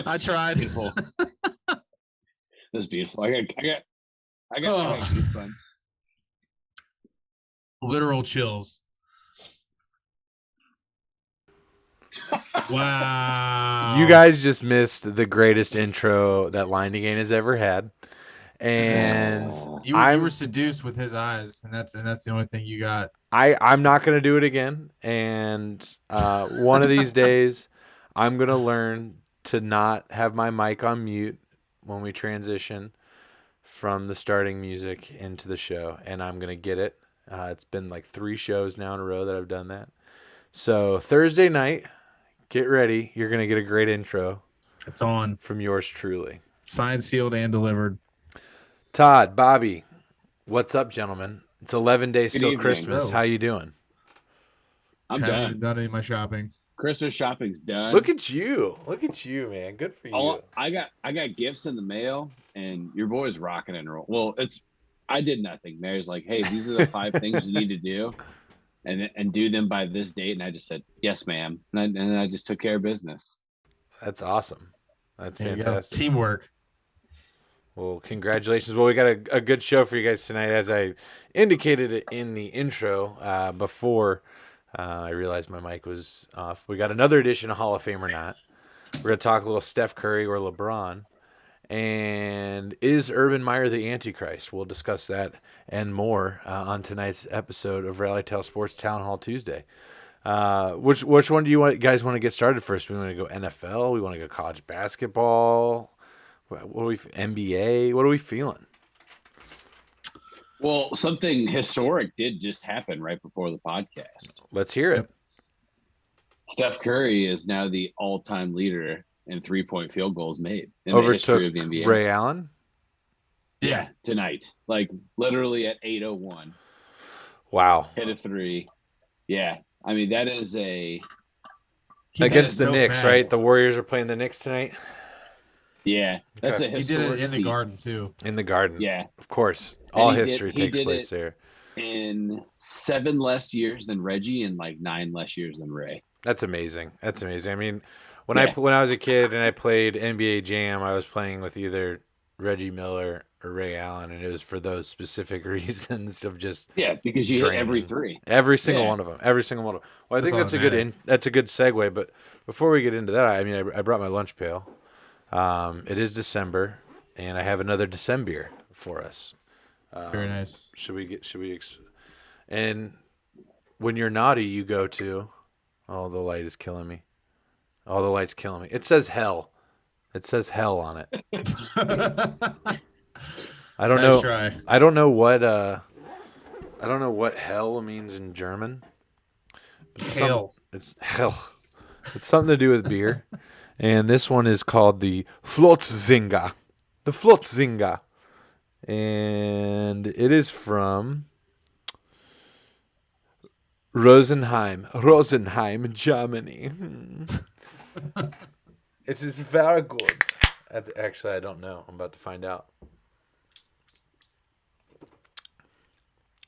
I tried. Beautiful. That's beautiful. I got goosebumps. Literal chills. Wow. You guys just missed the greatest intro that Line Game has ever had. And you were seduced with his eyes, and that's the only thing you got. I'm not going to do it again. And one of these days, I'm going to learn to not have my mic on mute when we transition from the starting music into the show. And I'm going to get it. It's been like 3 shows now in a row that I've done that. So Thursday night, get ready. You're going to get a great intro. It's on. From yours truly. Signed, sealed, and delivered. Todd, Bobby, what's up, gentlemen? It's 11 days till Christmas. bro. How you doing? I'm Haven't done. even done any of my shopping. Christmas shopping's done. Look at you, man. Good for you. I got gifts in the mail, and your boy's rocking and roll. Well, I did nothing. Mary's like, hey, these are the 5 things you need to do, and do them by this date. And I just said, yes, ma'am. And I just took care of business. That's awesome. That's There you go. fantastic. Teamwork. Well, congratulations. Well, we got a good show for you guys tonight, as I indicated it in the intro before I realized my mic was off. We got another edition of Hall of Fame or Not. We're going to talk a little Steph Curry or LeBron. And is Urban Meyer the Antichrist? We'll discuss that and more on tonight's episode of Rally Tale Sports Town Hall Tuesday. Which one do you guys want to get started first? We want to go NFL? We want to go college basketball? What are we NBA? What are we feeling? Well, something historic did just happen right before the podcast. Let's hear it. Steph Curry is now the all-time leader in 3-point field goals made in the history of the NBA. Ray Allen? Yeah, tonight. Like literally at 8:01. Wow. Hit a 3. Yeah. I mean, that is against the Knicks, fast. Right? The Warriors are playing the Knicks tonight. Yeah, that's a historic He did it in the feat. Garden too. In the Garden, yeah, of course. All history takes place there. In 7 less years than Reggie, and like 9 less years than Ray. That's amazing. That's amazing. I mean, when I was a kid and I played NBA Jam, I was playing with either Reggie Miller or Ray Allen, and it was for those specific reasons of just because you hit every 3, every single one of them, Well, I think that's a good segue. But before we get into that, I mean, I brought my lunch pail. It is December, and I have another December for us. Very nice. And when you're naughty, you go to. Oh, the light is killing me. Oh, the light's killing me. It says hell. It says hell on it. I don't know. Try. I don't know what hell means in German. Hell. It's hell. It's something to do with beer. And this one is called the Flotzzinger. The Flotzzinger. And it is from Rosenheim, Germany. It is very good. Actually, I don't know. I'm about to find out.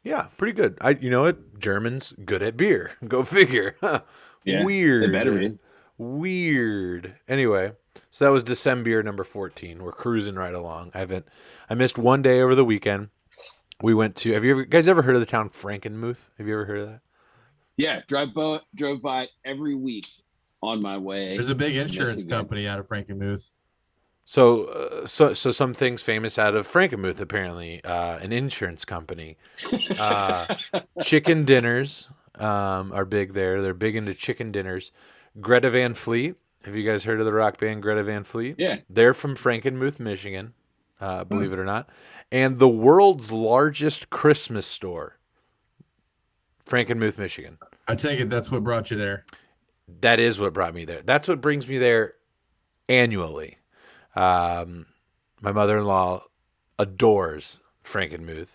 Yeah, pretty good. You know what? Germans good at beer. Go figure. Yeah, weird. They better be. Weird. Anyway, so that was December number 14. We're cruising right along. I missed one day over the weekend. We went to. Have you guys ever heard of the town Frankenmuth? Have you ever heard of that? Yeah, drove by every week on my way. There's a big insurance company out of Frankenmuth. So some things famous out of Frankenmuth, apparently, an insurance company. Chicken dinners are big there. They're big into chicken dinners. Greta Van Fleet. Have you guys heard of the rock band Greta Van Fleet? Yeah. They're from Frankenmuth, Michigan, believe it or not. And the world's largest Christmas store, Frankenmuth, Michigan. I take it that's what brought you there. That is what brought me there. That's what brings me there annually. My mother-in-law adores Frankenmuth,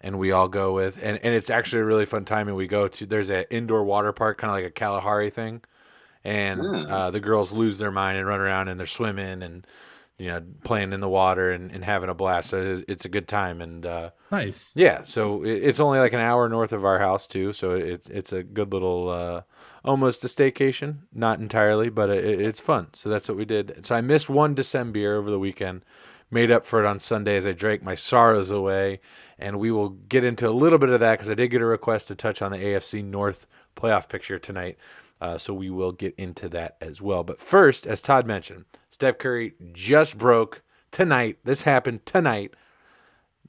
and we all go with, and it's actually a really fun time. And we go to, there's an indoor water park, kind of like a Kalahari thing, and the girls lose their mind and run around and they're swimming and playing in the water and having a blast. So it's a good time. And nice. Yeah, so it's only like an hour north of our house too, so it's a good little almost a staycation. Not entirely, but it's fun. So that's what we did. So I missed one December over the weekend. Made up for it on Sunday as I drank my sorrows away. And we will get into a little bit of that because I did get a request to touch on the AFC North playoff picture tonight. So we will get into that as well. But first, as Todd mentioned, Steph Curry just broke tonight. This happened tonight.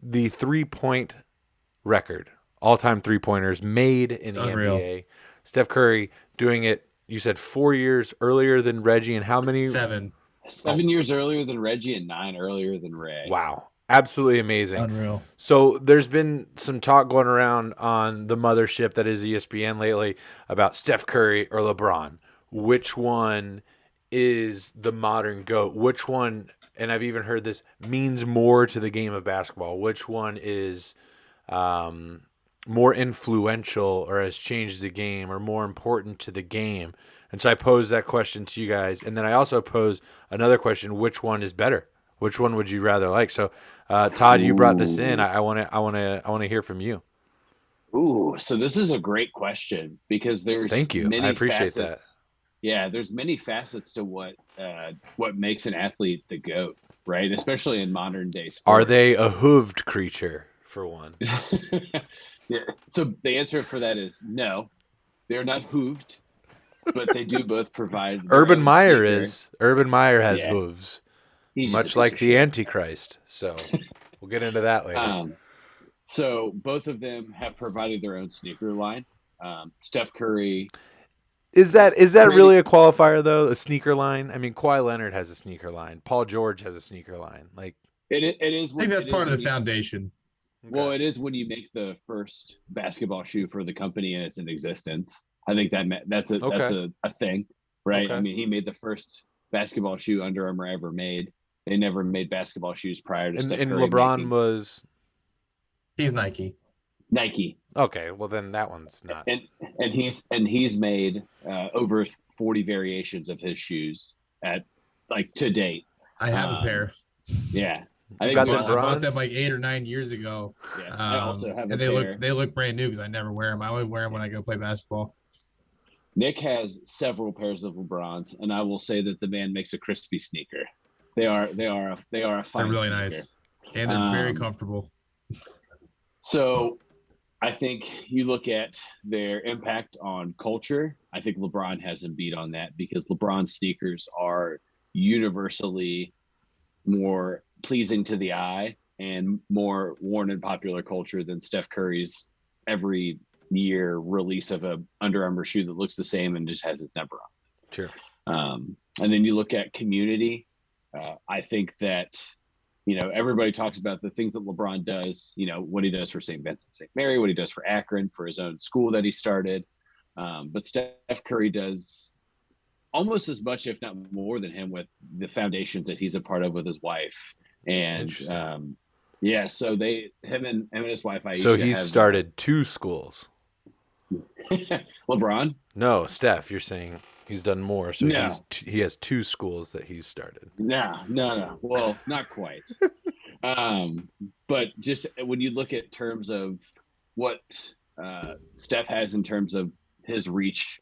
The 3-point record, all-time three-pointers made in the unreal. NBA. Steph Curry doing it, you said 4 years earlier than Reggie, and how many? 7. 7 years earlier than Reggie and 9 earlier than Ray. Wow. Absolutely amazing. Unreal. So there's been some talk going around on the mothership that is ESPN lately about Steph Curry or LeBron. Which one is the modern GOAT? Which one, and I've even heard this, means more to the game of basketball? Which one is more influential or has changed the game or more important to the game? And so I posed that question to you guys. And then I also posed another question, which one is better? Which one would you rather like? So Todd, you brought this in. I want to hear from you. Ooh, so this is a great question because there's Thank you. many I appreciate facets. that. Yeah, there's many facets to what makes an athlete the GOAT, right? Especially in modern day sports. Are they a hooved creature, for one? Yeah. So the answer for that is no. They're not hooved, but they do both provide. Urban Meyer sneaker. is. Urban Meyer has Yeah. hooves, He's just a much piece like of the shit. Antichrist. So we'll get into that later. So both of them have provided their own sneaker line. Steph Curry. Is that really a qualifier though? A sneaker line? I mean, Kawhi Leonard has a sneaker line. Paul George has a sneaker line. Like It is. I think that's part of the foundation. Well, it is when you make the first basketball shoe for the company and it's in existence. I think that's a thing, right? Okay. I mean, he made the first basketball shoe Under Armour ever made. They never made basketball shoes prior to Steph and Curry LeBron was He's Nike. Nike. Okay, well then that one's not. And he's made over 40 variations of his shoes to date. I have a pair. Yeah. I bought them like 8 or 9 years ago. Yeah, I also have and a pair. They look brand new because I never wear them. I only wear them when I go play basketball. Nick has several pairs of LeBrons, and I will say that the man makes a crispy sneaker. They are a fine. They're really sneaker. nice, and they're very comfortable. So, I think you look at their impact on culture. I think LeBron has him beat on that because LeBron's sneakers are universally more pleasing to the eye and more worn in popular culture than Steph Curry's every year release of a Under Armour shoe that looks the same and just has his number on it. Sure. And then you look at community. I think that, everybody talks about the things that LeBron does, what he does for St. Vincent, St. Mary, what he does for Akron, for his own school that he started. But Steph Curry does almost as much, if not more than him, with the foundations that he's a part of with his wife. And so him and his wife, Aisha, so he started 2 schools. LeBron? No, Steph, you're saying he's done more. So No. he has 2 schools that he's started. No. Well, not quite. But just when you look at terms of what Steph has in terms of his reach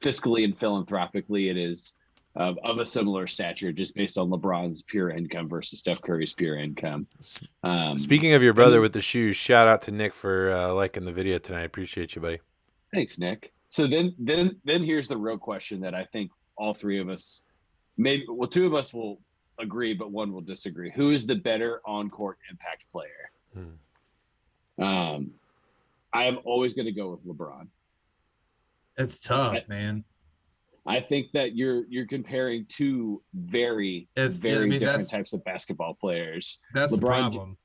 fiscally and philanthropically, it is of a similar stature just based on LeBron's pure income versus Steph Curry's pure income. Speaking of your brother with the shoes, shout out to Nick for liking the video tonight. I appreciate you, buddy. Thanks, Nick. So then here's the real question that I think all three of us, 2 of us will agree, but 1 will disagree. Who is the better on-court impact player? I am always going to go with LeBron. It's tough, man. I think that you're comparing 2 very different types of basketball players. That's the problem.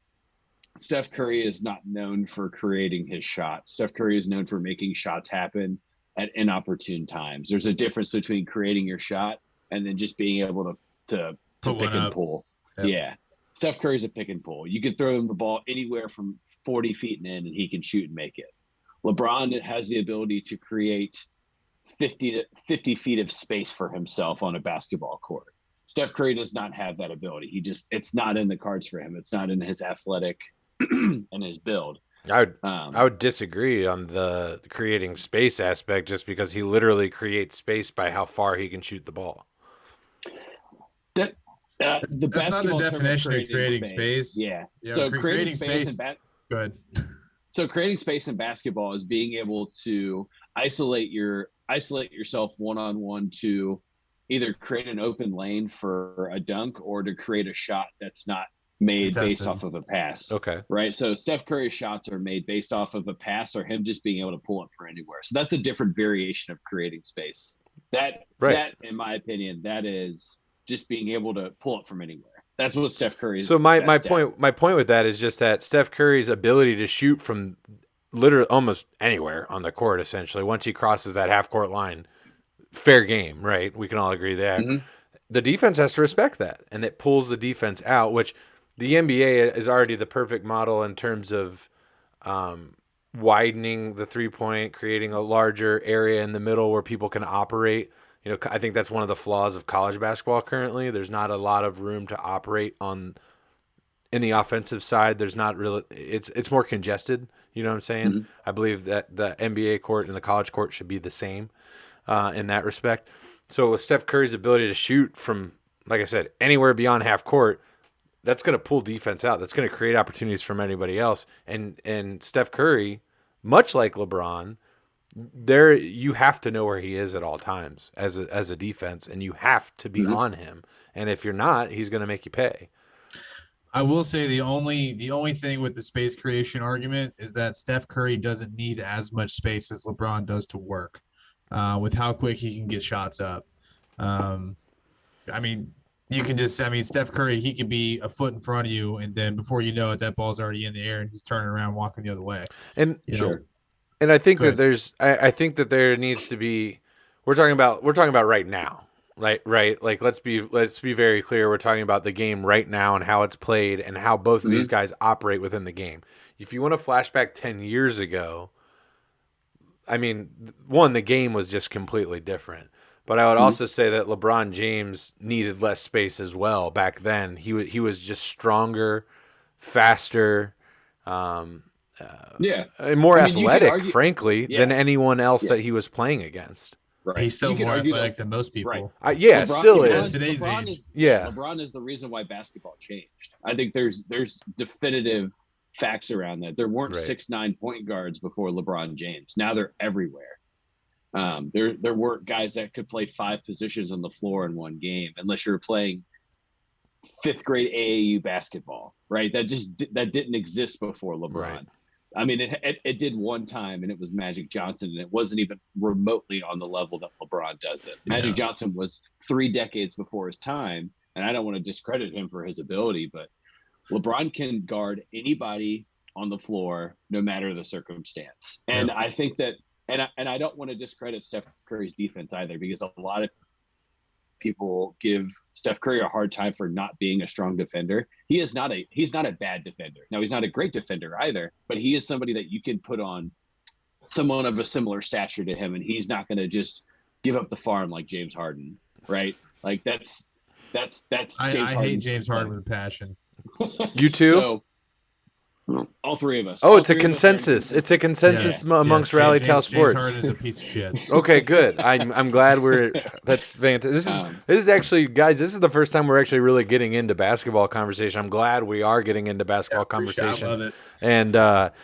Steph Curry is not known for creating his shots. Steph Curry is known for making shots happen at inopportune times. There's a difference between creating your shot and then just being able to pick and pull. Yep. Yeah. Steph Curry's a pick and pull. You could throw him the ball anywhere from 40 feet and in, and he can shoot and make it. LeBron has the ability to create 50 feet of space for himself on a basketball court. Steph Curry does not have that ability. It's not in the cards for him. It's not in his athletic and his build. I would disagree on the creating space aspect, just because he literally creates space by how far he can shoot the ball. That the That's not the basketball term definition of creating space. Yeah. Yeah, So creating space Good. so creating space in basketball is being able to isolate yourself one-on-one to either create an open lane for a dunk or to create a shot that's not made based off of a pass. Okay. Right. So Steph Curry's shots are made based off of a pass or him just being able to pull it from anywhere. So that's a different variation of creating space. That, in my opinion, that is just being able to pull it from anywhere. That's what Steph Curry's. So my point with that is just that Steph Curry's ability to shoot from literally almost anywhere on the court, essentially, once he crosses that half court line, fair game, right? We can all agree there. Mm-hmm. The defense has to respect that, and it pulls the defense out, which the NBA is already the perfect model in terms of widening the 3-point, creating a larger area in the middle where people can operate. You know, I think that's one of the flaws of college basketball currently. There's not a lot of room to operate in the offensive side. There's not really. It's more congested. You know what I'm saying? Mm-hmm. I believe that the NBA court and the college court should be the same in that respect. So with Steph Curry's ability to shoot from, like I said, anywhere beyond half court, that's going to pull defense out. That's going to create opportunities from anybody else. And Steph Curry, much like LeBron, you have to know where he is at all times as a defense, and you have to be on him. And if you're not, he's going to make you pay. I will say the only thing with the space creation argument is that Steph Curry doesn't need as much space as LeBron does to work with how quick he can get shots up. I mean, Steph Curry, he could be a foot in front of you, and then before you know it, that ball's already in the air, and he's turning around, walking the other way. And sure. And I think that I think that there needs to be. We're talking about right now, right. Like let's be very clear. We're talking about the game right now and how it's played and how both of these guys operate within the game. If you want to flashback 10 years ago, I mean, the game was just completely different. But I would also say that LeBron James needed less space as well back then. He was just stronger, faster, and more athletic, frankly, than anyone else that he was playing against. Right. He's still more athletic than most people. Right. LeBron, still is. Today's age. LeBron is the reason why basketball changed. I think there's definitive facts around that. There weren't 6'9" point guards before LeBron James. Now they're everywhere. There weren't guys that could play 5 positions on the floor in one game unless you're playing 5th grade AAU basketball, right? That didn't exist before LeBron. Right. I mean, it did one time, and it was Magic Johnson, and it wasn't even remotely on the level that LeBron does it. Magic Johnson was 3 decades before his time, and I don't want to discredit him for his ability, but LeBron can guard anybody on the floor, no matter the circumstance. And I think that, and I don't want to discredit Steph Curry's defense either, because a lot of people give Steph Curry a hard time for not being a strong defender. He's not a bad defender. Now, he's not a great defender either, but he is somebody that you can put on someone of a similar stature to him, and he's not going to just give up the farm like James Harden, right? Like that's. I hate James Harden with a passion. You too? So, all 3 of us. Oh, it's a consensus. It's a consensus amongst Rally Towel Sports. James Harden is a piece of shit. Okay, good. I'm glad that's fantastic. This is actually, guys, this is the first time we're actually really getting into basketball conversation. I'm glad we are getting into basketball conversation. I love it. And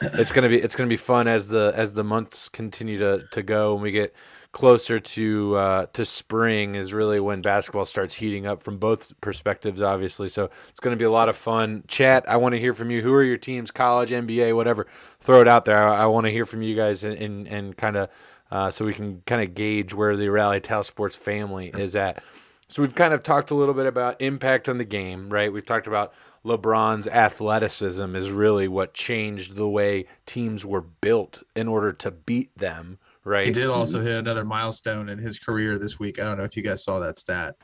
it's gonna be fun as the months continue to go, and we get closer to spring is really when basketball starts heating up from both perspectives, obviously. So it's going to be a lot of fun. Chat, I want to hear from you. Who are your teams, college, NBA, whatever? Throw it out there. I want to hear from you guys and kind of so we can kind of gauge where the Rally Towel Sports family is at. So we've kind of talked a little bit about impact on the game, right? We've talked about LeBron's athleticism is really what changed the way teams were built in order to beat them. Right. He did also hit another milestone in his career this week. I don't know if you guys saw that stat.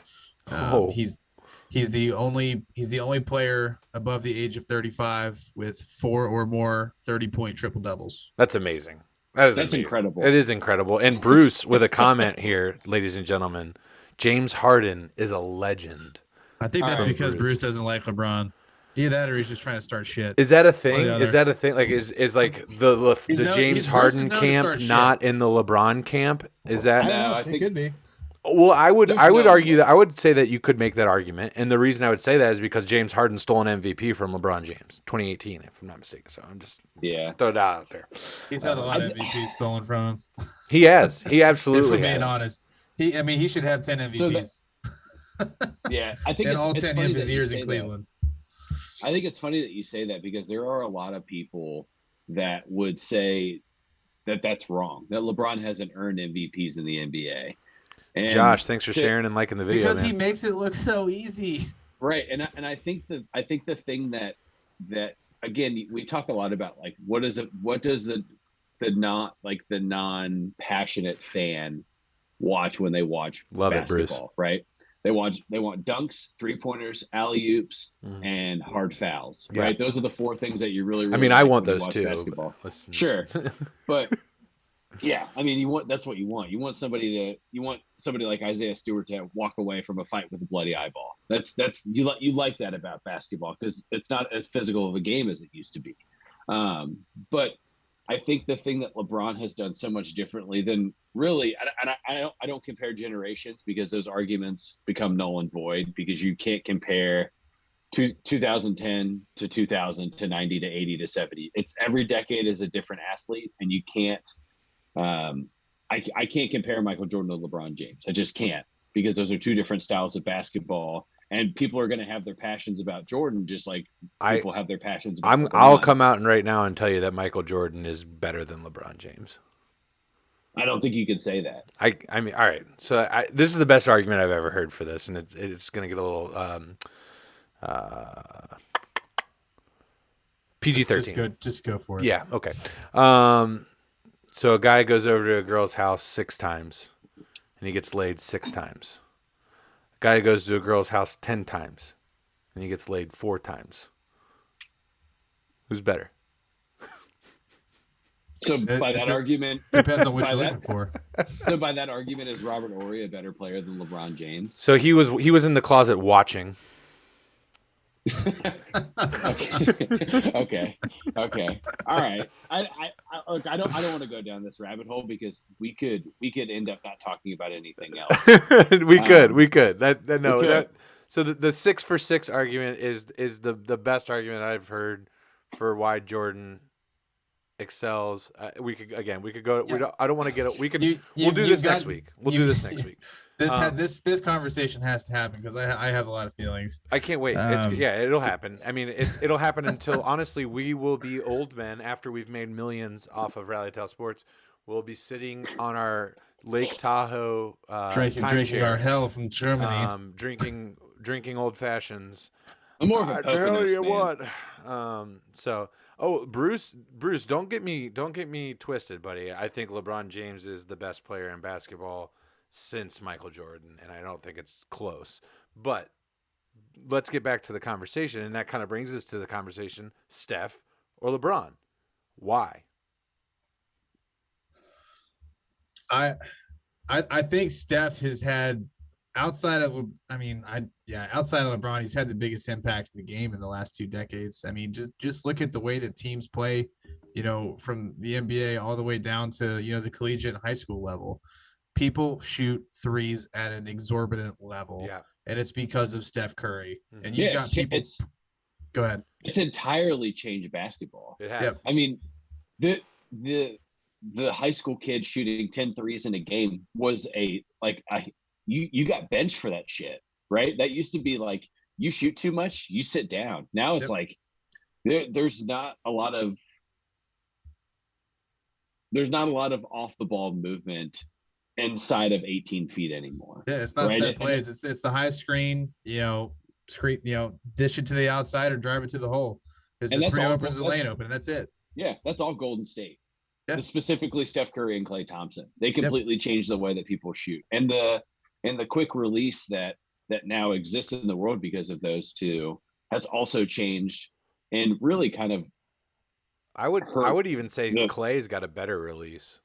He's the only player above the age of 35 with 4 or more 30-point triple doubles. That's amazing. That's amazing. Incredible. It is incredible. And Bruce with a comment here, ladies and gentlemen. James Harden is a legend. I think that's because Bruce doesn't like LeBron. Either that or he's just trying to start shit. Is that a thing? Or the other. Is that a thing? Like, is like the James Bruce is Harden known to camp start shit. not in the LeBron camp? Is I that? don't No, know. I It think- could be. Well, I would There's argue that I would say that you could make that argument, and the reason I would say that is because James Harden stole an MVP from LeBron James, 2018, if I'm not mistaken. So I'm just throw that out there. He's had a lot of MVPs stolen from him. He has. He If absolutely we're being has. honest, he should have 10 MVPs Yeah, I think in all it's 10 funny of his that you years say in that. Cleveland. I think it's funny that you say that because there are a lot of people that would say that that's wrong. That LeBron hasn't earned MVPs in the NBA. And Josh, thanks for sharing and liking the video. Because man. he makes it look so easy. right, and I think the thing that again we talk a lot about like what does the non-passionate fan watch when they watch Love it, Bruce. basketball, right? They want dunks, 3-pointers, alley-oops, and hard fouls, Yeah. right? Those are the 4 things that you really, I really mean, I like want when you those watch too. basketball. Listen. Sure, but yeah, I mean, that's what you want. You want somebody like Isaiah Stewart to walk away from a fight with a bloody eyeball. That's you like that about basketball because it's not as physical of a game as it used to be. But I think the thing that LeBron has done so much differently than really, I don't compare generations because those arguments become null and void because you can't compare 2010 to 2000 to 90 to 80 to 70. It's every decade is a different athlete, and you can't. I can't compare Michael Jordan to LeBron James. I just can't because those are 2 different styles of basketball. And people are going to have their passions about Jordan, just like people have their passions. About I'll come out right now and tell you that Michael Jordan is better than LeBron James. I don't think you could say that. I mean, all right. So this is the best argument I've ever heard for this, and it's going to get a little PG-13. Just go for it. Yeah. Okay. So a guy goes over to a girl's house 6 times, and he gets laid 6 times. A guy goes to a girl's house 10 times, and he gets laid 4 times. Who's better? So by that argument, depends on what you're looking for. So by that argument, is Robert Horry a better player than LeBron James? So he was in the closet watching. Okay. All right. I don't want to go down this rabbit hole because we could end up not talking about anything else. we could. So the 6 for 6 argument is the best argument I've heard for why Jordan excels. We could go. Yeah. I don't want to get it. We'll do this next week. This conversation has to happen because I have a lot of feelings. I can't wait. It'll happen. I mean, it'll happen until honestly we will be old men after we've made millions off of Rally Tale Sports. We'll be sitting on our Lake Tahoe drinking our hell from Germany. Drinking old fashions. I'm more of a tell you fan. what. Bruce, don't get me twisted, buddy. I think LeBron James is the best player in basketball since Michael Jordan, and I don't think it's close. But let's get back to the conversation, and that kind of brings us to the conversation: Steph or LeBron? Why? I think Steph has had outside of LeBron, he's had the biggest impact in the game in the last 2 decades. I mean, just look at the way that teams play, from the NBA all the way down to, the collegiate and high school level. People shoot threes at an exorbitant level. Yeah. And it's because of Steph Curry. Mm-hmm. And you've got people. Go ahead. It's entirely changed basketball. It has. Yep. I mean, the high school kid shooting 10 threes in a game was you got benched for that shit, right? That used to be like, you shoot too much, you sit down. Now it's like there's not a lot of off the ball movement inside of 18 feet anymore. Yeah, it's not right? set plays. It's the high screen, dish it to the outside or drive it to the hole. There's the 3 opens, the lane open, and that's it. Yeah, that's all Golden State. Yeah. Specifically Steph Curry and Klay Thompson. They completely changed the way that people shoot. And the quick release that now exists in the world because of those two has also changed and really kind of I would even say Klay's got a better release.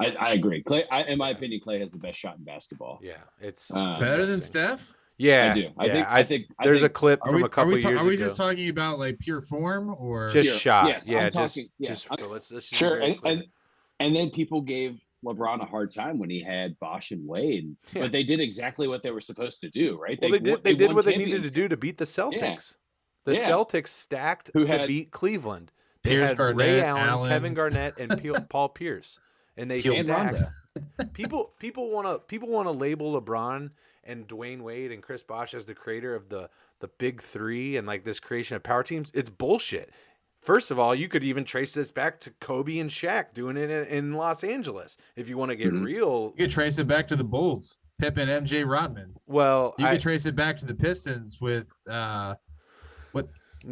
I agree. Klay, in my opinion, Klay has the best shot in basketball. Yeah, it's better than Steph. Yeah, I do. yeah. I think there's a clip Are from we a couple years are we ago. just talking about like pure form or Just pure. shot. Yes, Yeah, I'm talking. Yeah, let's just be sure. very clear. And then people gave LeBron a hard time when he had Bosh and Wade, Yeah. but they did exactly what they were supposed to do, right? Well, they did won what they needed to do to championships. beat the Yeah, Celtics. The yeah. Celtics stacked Who to had beat Cleveland. They Pierce, had Ray Garnett, Allen, Kevin Allen, Garnett, and Paul Pierce, and they Peel and stacked. Rondo? People want to label LeBron and Dwayne Wade and Chris Bosh as the creator of the big three and like this creation of power teams. It's bullshit. First of all, you could even trace this back to Kobe and Shaq doing it in Los Angeles. If you want to get real, you could trace it back to the Bulls, Pippen, MJ, Rodman. well, You could trace it back to the Pistons with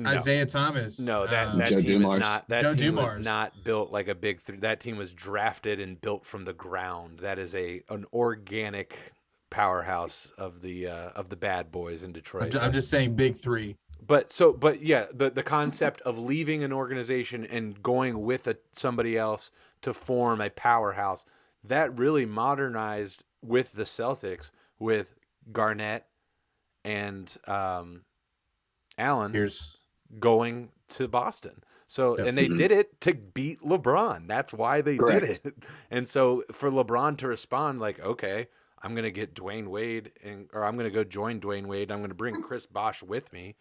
Isaiah Thomas. No, that Joe team Dumars. is not. That Joe team was Dumars. not built like a big three. That team was drafted and built from the ground. That is an organic powerhouse of the bad boys in Detroit. I'm just saying big three. But yeah, the concept of leaving an organization and going with somebody else to form a powerhouse, that really modernized with the Celtics with Garnett and Allen Here's going to Boston. So Yep. and they did it to beat LeBron. That's why they Correct. did it. And so for LeBron to respond like, okay, I'm gonna get Dwayne Wade or I'm gonna go join Dwayne Wade. I'm gonna bring Chris Bosh with me.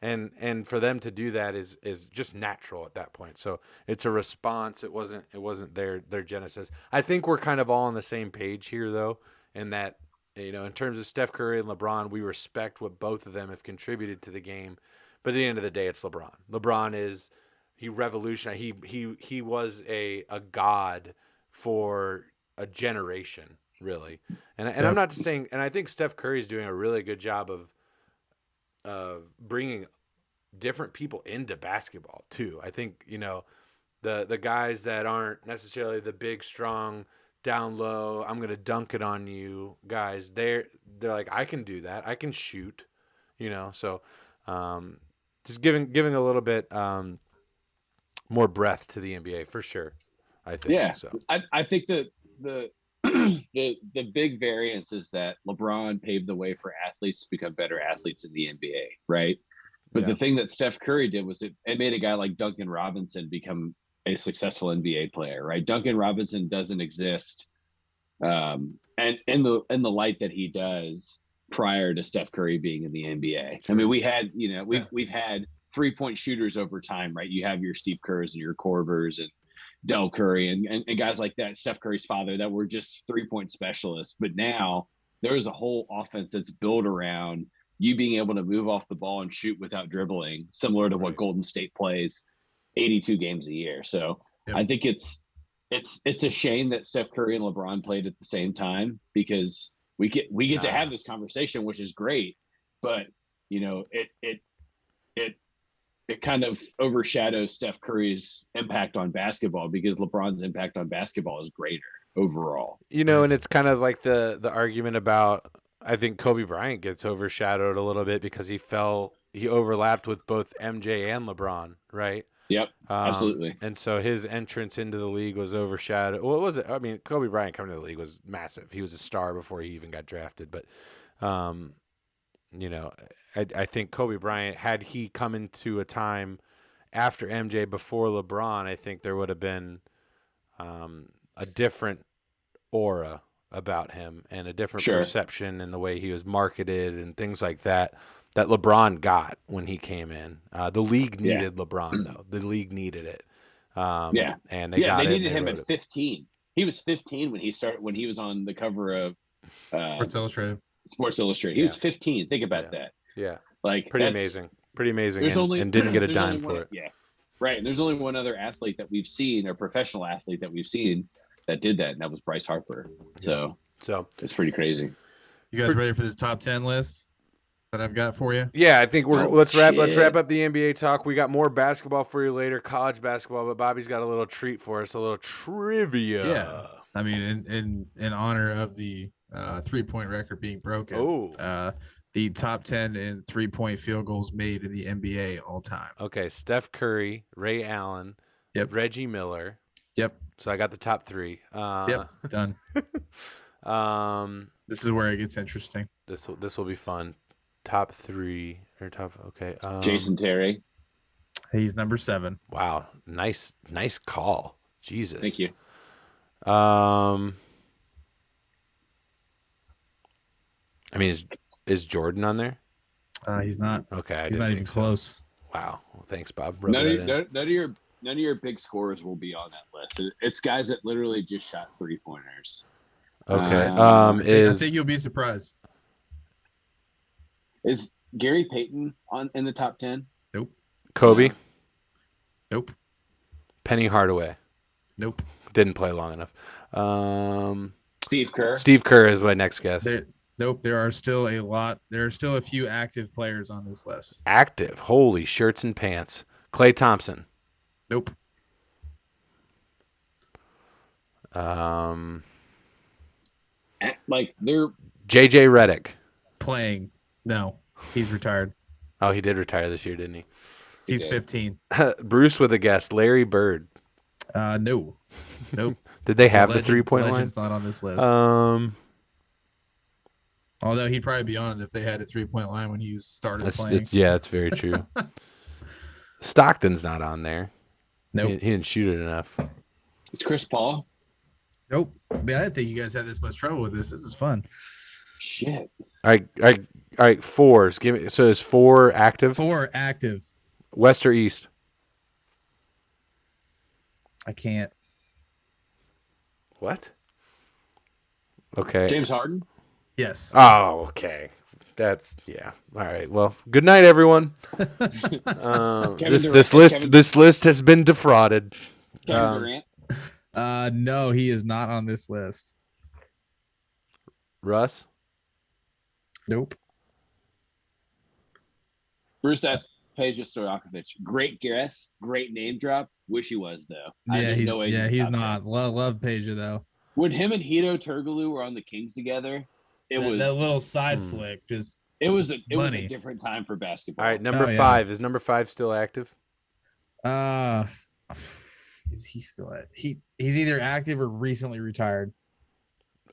And for them to do that is just natural at that point. So it's a response. It wasn't their genesis. I think we're kind of all on the same page here though, in that, you know, in terms of Steph Curry and LeBron, we respect what both of them have contributed to the game. But at the end of the day, it's LeBron. LeBron he revolutionized. He was a god for a generation, really. And I'm not just saying. And I think Steph Curry's doing a really good job of bringing different people into basketball too. I think, you know, the guys that aren't necessarily the big, strong, down low, I'm gonna dunk it on you guys. They're like, I can do that. I can shoot, you know. So just giving a little bit more breath to the NBA for sure. I think. Yeah. So I think the the big variance is that LeBron paved the way for athletes to become better athletes in the NBA, right? But the thing that Steph Curry did was it made a guy like Duncan Robinson become a successful NBA player, right? Duncan Robinson doesn't exist, and in the light that he does prior to Steph Curry being in the NBA. I mean, we had, you know, we've had 3-point shooters over time, right? You have your Steve Kerrs and your Korvers and Del Curry and guys like that, Steph Curry's father, that were just 3-point specialists. But now there's a whole offense that's built around you being able to move off the ball and shoot without dribbling, similar to what Golden State plays 82 games a year. So I think it's a shame that Steph Curry and LeBron played at the same time, because we get to have this conversation, which is great. But, you know, it kind of overshadows Steph Curry's impact on basketball, because LeBron's impact on basketball is greater overall. You know, and it's kind of like the argument about, I think Kobe Bryant gets overshadowed a little bit because he overlapped with both MJ and LeBron, right? Yep, absolutely. And so his entrance into the league was overshadowed. Well, was it? I mean, Kobe Bryant coming to the league was massive. He was a star before he even got drafted. But, you know, I think Kobe Bryant, had he come into a time after MJ, before LeBron, I think there would have been a different aura about him and a different perception in the way he was marketed and things like that LeBron got when he came in. The league needed LeBron, though. The league needed it. And they needed him at 15. He was 15 when he was on the cover of Sports Illustrated. He was 15. Think about that. Yeah. Like, pretty amazing. And didn't get a dime for it. Yeah. Right. And there's only one other athlete that we've seen, or professional athlete that we've seen, that did that, and that was Bryce Harper. So it's pretty crazy. You guys ready for this top 10 list that I've got for you? Yeah, I think let's wrap up the NBA talk. We got more basketball for you later, college basketball, but Bobby's got a little treat for us, a little trivia. Yeah. I mean, in honor of the 3-point record being broken. The top 10 in 3-point field goals made in the NBA all time. Okay, Steph Curry, Ray Allen, Reggie Miller. Yep. So I got the top 3. Done. This is where it gets interesting. This will be fun. top 3 or top. Okay. Jason Terry. He's number 7. Wow, nice call. Jesus. Thank you. I mean, is Jordan on there? He's not. Okay, He's not even close. Wow. Well, thanks, Bob. None of your big scorers will be on that list. It's guys that literally just shot 3-pointers. Okay. I think you'll be surprised. Is Gary Payton in the top 10? Nope. Kobe? No. Nope. Penny Hardaway? Nope. Didn't play long enough. Steve Kerr? Steve Kerr is my next guess. Nope. There are still a lot. There are still a few active players on this list. Active. Holy shirts and pants. Klay Thompson? Nope. Like they're JJ Redick? Playing. No. He's retired. Oh, he did retire this year, didn't he? He's 15. Bruce with a guess. Larry Bird? No. Nope. Did they have the 3-point line? Legend's not on this list. Although he'd probably be on it if they had a 3-point line when he started playing. That's very true. Stockton's not on there. Nope. He didn't shoot it enough. It's Chris Paul. Nope. Man, I didn't think you guys had this much trouble with this. This is fun. Shit. All right. Fours. Give me. So is 4 active? 4 active. West or East? I can't. What? Okay. James Harden. Yes. Oh, okay. That's All right. Well, good night, everyone. This list has been defrauded. Kevin Durant. No, he is not on this list. Russ? Nope. Bruce S. Peja Stojakovic. Great guess. Great name drop. Wish he was though. He's not. Love Peja though. When him and Hito Turkoglu were on the Kings together, it was that little side flick. Just it was a different time for basketball. All right, number 5. Is number 5 still active? Is he still he's either active or recently retired.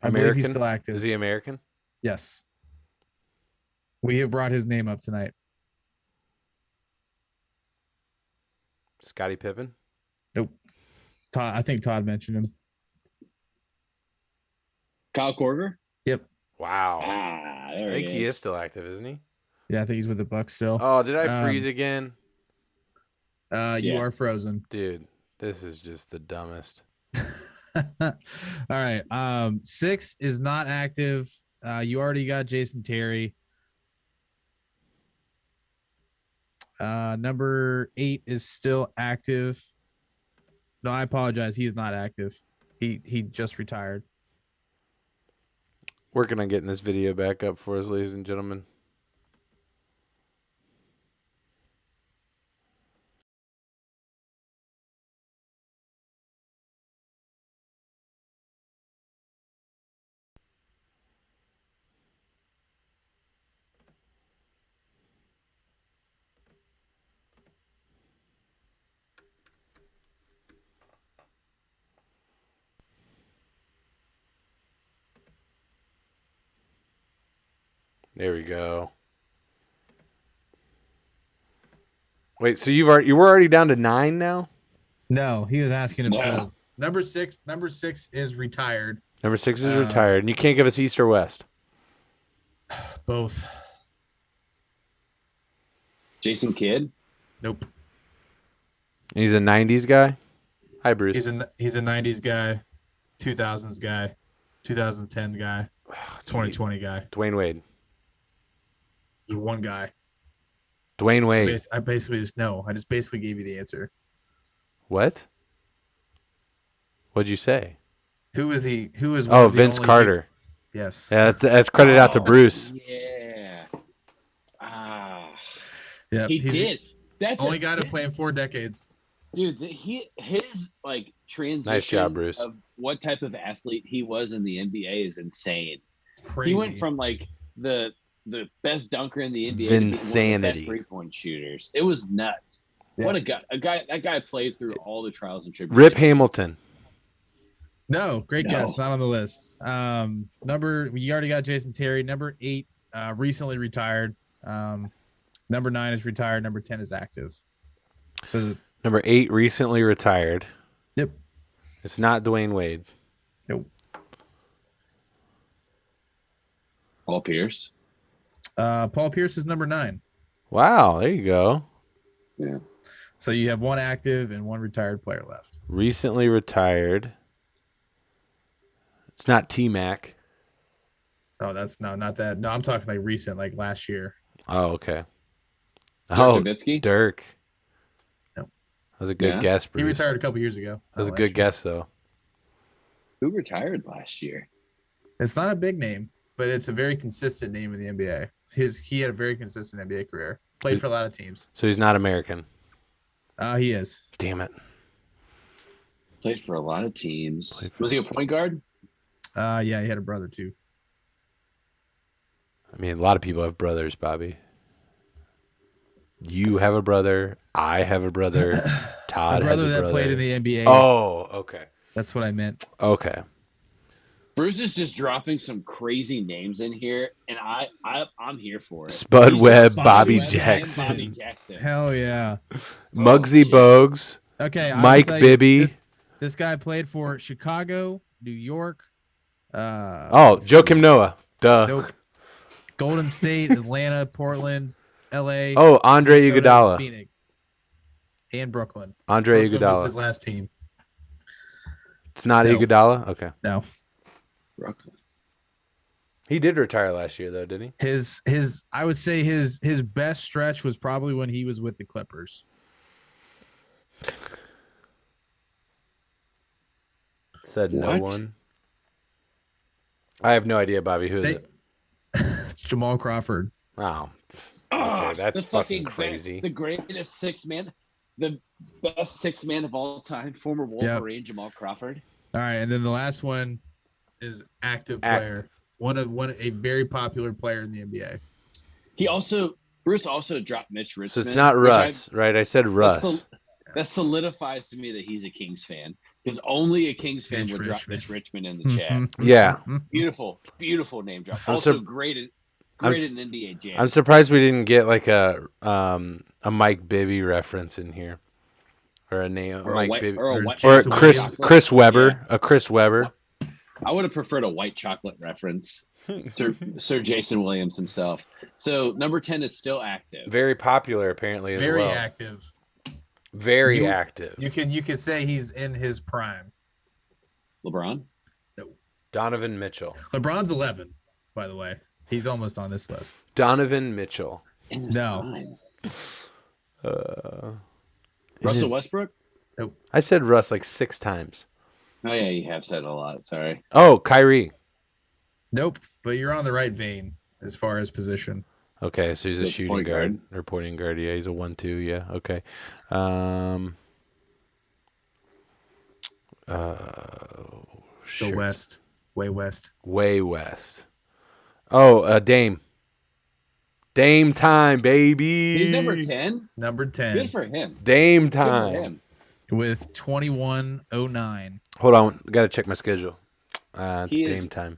I American? believe he's still active. Is he American? Yes. We have brought his name up tonight. Scottie Pippen? Nope. I think Todd mentioned him. Kyle Korver? Yep. Wow. I think he is still active, isn't he? Yeah, I think he's with the Bucks still. Oh, did I freeze again? You are frozen. Dude, this is just the dumbest. All right. 6 is not active. You already got Jason Terry. Number 8 is still active. No, I apologize. He is not active. He just retired. Working on getting this video back up for us, ladies and gentlemen. There we go. Wait, so you were already down to 9 now? No, he was asking about number 6. Number 6 is retired. Number 6 is retired, and you can't give us East or West. Both. Jason Kidd? Nope. He's a 90s guy? Hi, Bruce. He's a 90s guy, 2000s guy, 2010 guy, 2020 guy. Dwayne Wade. There's one guy. Dwayne Wade. I basically just know. I just basically gave you the answer. What? What'd you say? Who was Vince Carter. Yes. Yeah, that's credit out to Bruce. Yeah. Yeah. He did. That's only guy to play in 4 decades. Dude, his like transition nice job, Bruce. Of what type of athlete he was in the NBA is insane. Crazy. He went from like the best dunker in the NBA Insanity. to one of the best 3-point shooters. It was nuts. Yeah. What a guy! That guy played through all the trials and tribulations. Rip Hamilton. No, great guess. Not on the list. You already got Jason Terry. Number 8, recently retired. Number 9 is retired. Number 10 is active. So Number 8 recently retired. Yep. It's not Dwayne Wade. Nope. Paul Pierce. Paul Pierce is number 9. Wow, there you go. Yeah. So you have 1 active and 1 retired player left. Recently retired. It's not T-Mac. Oh, not that. No, I'm talking like recent, like last year. Oh, okay. Dirk Nowitzki? Dirk. No. That was a good guess, Bruce. He retired a couple years ago. That was a good guess, though. Who retired last year? It's not a big name, but it's a very consistent name in the NBA. He had a very consistent NBA career. Played for a lot of teams. So he's not American. He is. Damn it. Played for a lot of teams. Was he a point guard? Yeah, he had a brother too. I mean, a lot of people have brothers, Bobby. You have a brother. I have a brother. Todd has a brother that played in the NBA. Oh, okay. That's what I meant. Okay. Bruce is just dropping some crazy names in here, and I'm here for it. Spud Webb, Bobby Webb, Jackson. Bobby Jackson. Hell yeah. Muggsy Bogues. Okay. Mike Bibby. This guy played for Chicago, New York. Joakim Noah. Duh. Nope. Golden State, Atlanta, Portland, LA. Oh, Andre Minnesota, Iguodala. Phoenix, and Brooklyn. Andre Brooklyn was Iguodala. his last team. It's not No. Iguodala? Okay. No. Brooklyn. He did retire last year, though, didn't he? I would say his best stretch was probably when he was with the Clippers. Said no What? one. I have no idea, Bobby. Who is it? It's Jamal Crawford. Wow. Oh, Okay, that's the fucking crazy. The greatest six man, the best six man of all time, former Wolverine Jamal Crawford. All right, and then the last one is active player. A very popular player in the NBA. Bruce also dropped Mitch Richmond. So it's not Russ, right? I said Russ. That solidifies to me that he's a Kings fan, because only a Kings fan would drop Mitch Richmond in the chat. Yeah. Beautiful name drop. I'm Also great in NBA Jam. I'm surprised we didn't get like a Mike Bibby reference in here, or a name Mike Bibby, or Chris Webber, Yeah. a Chris Webber. I would have preferred a white chocolate reference. Sir Jason Williams himself. So number 10 is still active. Very popular, apparently, as Very well. active. Very active. You can say he's in his prime. LeBron? Donovan Mitchell. LeBron's 11, by the way. He's almost on this list. Donovan Mitchell. In his No. prime. Russell Westbrook? Nope. I said Russ like 6 times. Oh yeah, you have said a lot. Sorry. Oh, Kyrie. Nope, but you're on the right vein as far as position. Okay, so he's a The shooting point guard guard. or pointing guard. Yeah, he's a 1-2. Yeah, okay. The Shit. West. Way West. Way west. Oh, Dame. Dame time, baby. He's number 10. Number 10. Good for him. Dame Good for time. him. With 2109. Hold on, got to check my schedule. It's He is- Dame time.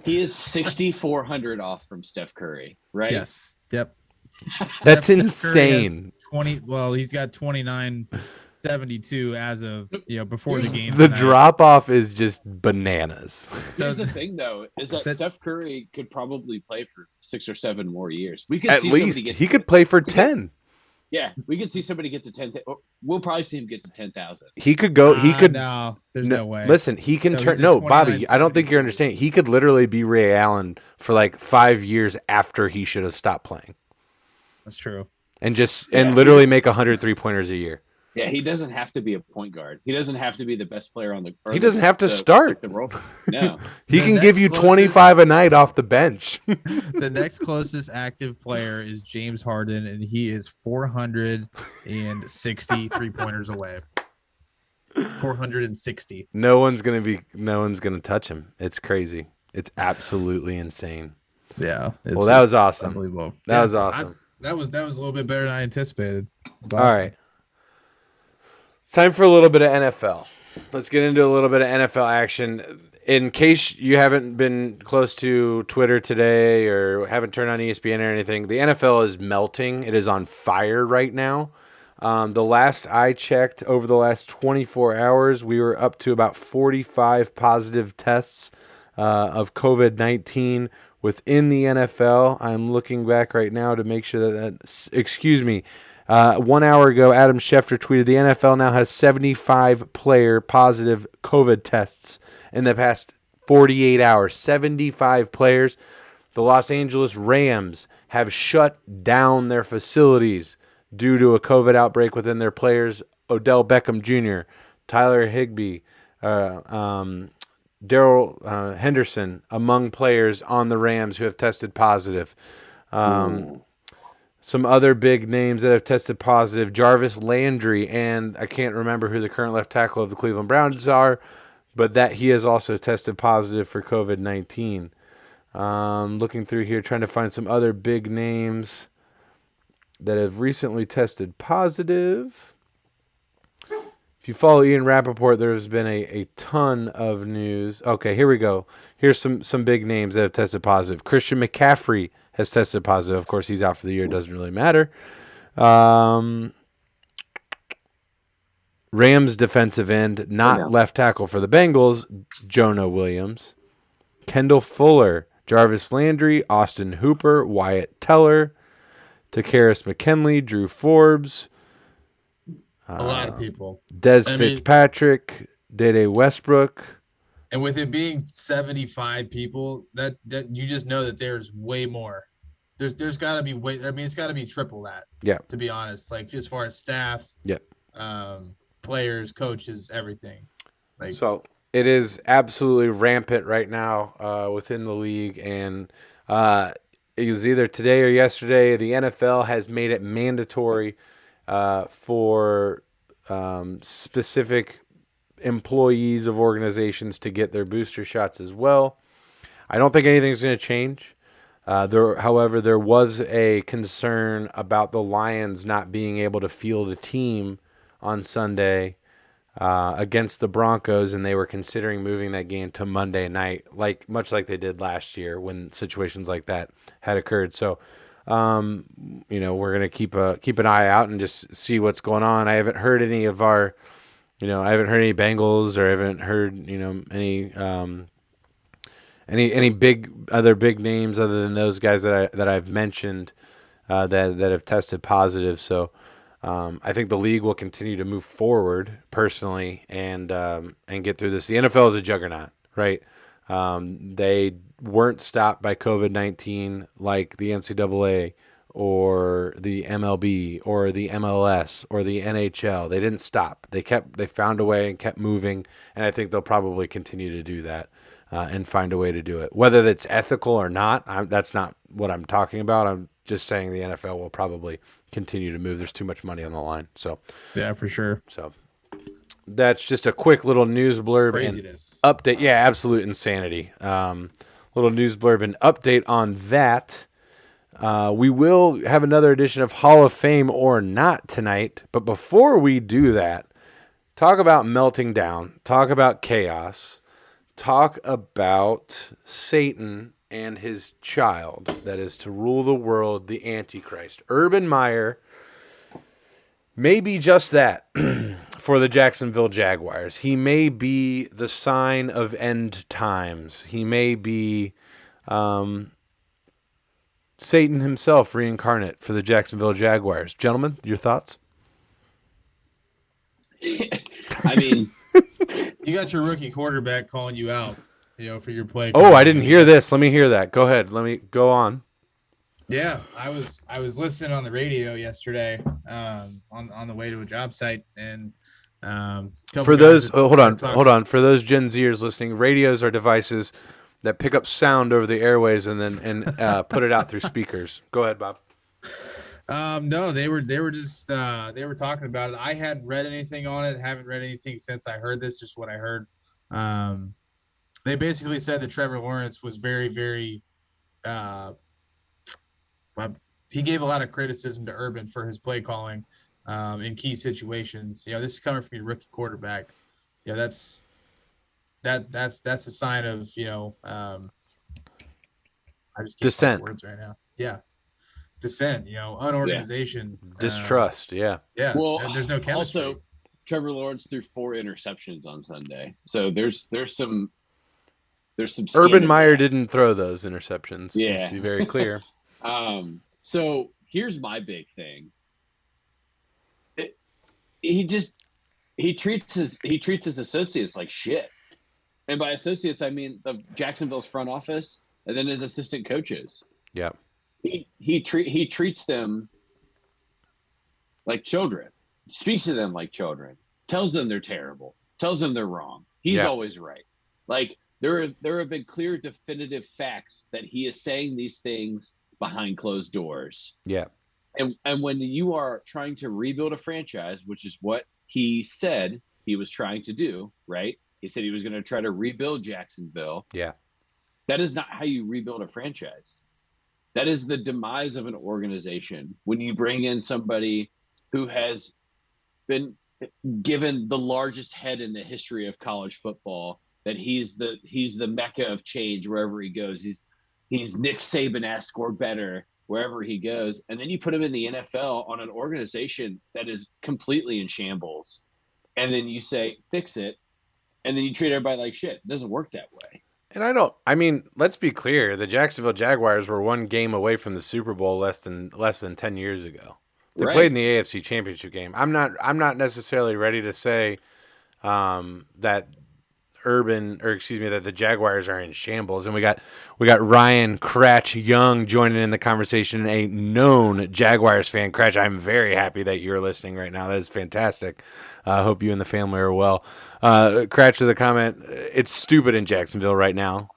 He is 6,400 off from Steph Curry, right? Yes. Yep. That's Steph Curry has insane. 20. Well, he's got 2972 as of before the game. The tonight. drop off is just bananas. Here's the thing, though, is that Steph Curry could probably play for 6 or 7 more years. We could At see least somebody get he could play for 10. Yeah, we could see somebody get to 10. We'll probably see him get to 10,000. He could go. He could. No, there's no way. Listen, he can No, turn. he's at No, Bobby, I don't think 29.72. you're understanding. He could literally be Ray Allen for like 5 years after he should have stopped playing, That's true. and just Yeah. and literally make 100 3-pointers a year. Yeah, he doesn't have to be a point guard. He doesn't have to be the best player on the. He doesn't have to start. The role. No. He The can next give you closest- 25 a night off the bench. The next closest active player is James Harden, and he is 460 3-pointers away. 460. No one's gonna touch him. It's crazy. It's absolutely insane. Yeah. Well, that was awesome. unbelievable. That was awesome. That was a little bit better than I anticipated. All right. It's time for a little bit of NFL. Let's get into a little bit of NFL action. in case you haven't been close to Twitter today or haven't turned on ESPN or anything, the NFL is melting. It is on fire right now. The last I checked, over the last 24 hours, we were up to about 45 positive tests of COVID-19 within the NFL. I'm looking back right now to make sure that, excuse me, 1 hour ago, Adam Schefter tweeted the NFL now has 75 player positive COVID tests in the past 48 hours. 75 players. The Los Angeles Rams have shut down their facilities due to a COVID outbreak within their players. Odell Beckham Jr., Tyler Higbee, Daryl Henderson among players on the Rams who have tested positive. Some other big names that have tested positive, Jarvis Landry, and I can't remember who the current left tackle of the Cleveland Browns are, but that he has also tested positive for COVID-19. Looking through here, trying to find some other big names that have recently tested positive. If you follow Ian Rappaport, there's been a ton of news. Okay, here we go. Here's some big names that have tested positive. Christian McCaffrey has tested positive. Of course, he's out for the year. It doesn't really matter. Rams defensive end, not left tackle for the Bengals, Jonah Williams. Kendall Fuller, Jarvis Landry, Austin Hooper, Wyatt Teller, Takaris McKinley, Drew Forbes. A lot of people. Fitzpatrick, Dede Westbrook. And with it being 75 people, that you just know that there's way more. There's got to be way. I mean, it's got to be triple that. Yeah. To be honest, like as far as staff. Yep. Players, coaches, everything. Like so, it is absolutely rampant right now within the league, and it was either today or yesterday. The NFL has made it mandatory for specific employees of organizations to get their booster shots as well. I don't think anything's going to change. However, there was a concern about the Lions not being able to field a team on Sunday against the Broncos, and they were considering moving that game to Monday night, much like they did last year when situations like that had occurred. So, we're going to keep an eye out and just see what's going on. I haven't heard any of our, I haven't heard any Bengals, or I haven't heard, any big names other than those guys that I've mentioned that have tested positive. So I think the league will continue to move forward personally and get through this. The NFL is a juggernaut, right? They weren't stopped by COVID-19 like the NCAA or the MLB or the MLS or the NHL. They didn't stop. They found a way and kept moving, and I think they'll probably continue to do that and find a way to do it. Whether that's ethical or not, that's not what I'm talking about. I'm just saying the NFL will probably continue to move. There's too much money on the line. So yeah, for sure. So that's just a quick little news blurb Craziness. And update. Yeah, absolute insanity. Little news blurb and update on that. We will have another edition of Hall of Fame or Not tonight. But before we do that, talk about melting down, talk about chaos, talk about Satan and his child that is to rule the world, the Antichrist. Urban Meyer may be just that for the Jacksonville Jaguars. He may be the sign of end times. He may be Satan himself reincarnate for the Jacksonville Jaguars. Gentlemen, your thoughts? I mean, you got your rookie quarterback calling you out, for your play. Oh, I didn't hear this. Let me hear that. Go ahead. Let me go on. Yeah, I was listening on the radio yesterday on the way to a job site, and for those hold on for those Gen Zers listening, radios are devices that pick up sound over the airways and then put it out through speakers. Go ahead, Bob. No, they were just they were talking about it. I hadn't read anything on it. Haven't read anything since I heard this. Just what I heard. They basically said that Trevor Lawrence was very, very. He gave a lot of criticism to Urban for his play calling in key situations. This is coming from your rookie quarterback. That's that's a sign of I just can't find Dissent. words right now. Yeah, dissent. Yeah. Unorganization, Distrust. Yeah. yeah. Well, There's no chemistry. also Trevor Lawrence threw 4 interceptions on Sunday, so there's some skin Urban in Meyer that. didn't throw those interceptions. Yeah. Let's be very clear. So here's my big thing. He treats his associates like shit, and by associates I mean the Jacksonville's front office and then his assistant coaches. Yeah. He treats them like children, speaks to them like children, tells them they're terrible, tells them they're wrong. He's always right. Like there have been clear, definitive facts that he is saying these things behind closed doors. Yeah. And when you are trying to rebuild a franchise, which is what he said he was trying to do, right? He said he was going to try to rebuild Jacksonville. Yeah. That is not how you rebuild a franchise. That is the demise of an organization. When you bring in somebody who has been given the largest head in the history of college football, that he's the mecca of change wherever he goes. He's Nick Saban-esque or better wherever he goes. And then you put him in the NFL on an organization that is completely in shambles. And then you say, fix it. And then you treat everybody like shit. It doesn't work that way. And let's be clear. The Jacksonville Jaguars were 1 game away from the Super Bowl less than 10 years ago. They played in the AFC Championship game. I'm not necessarily ready to say that that the Jaguars are in shambles. And we got Ryan Cratch Young joining in the conversation, a known Jaguars fan. Cratch, I'm very happy that you're listening right now. That is fantastic. I hope you and the family are well. Cratch with a comment, it's stupid in Jacksonville right now,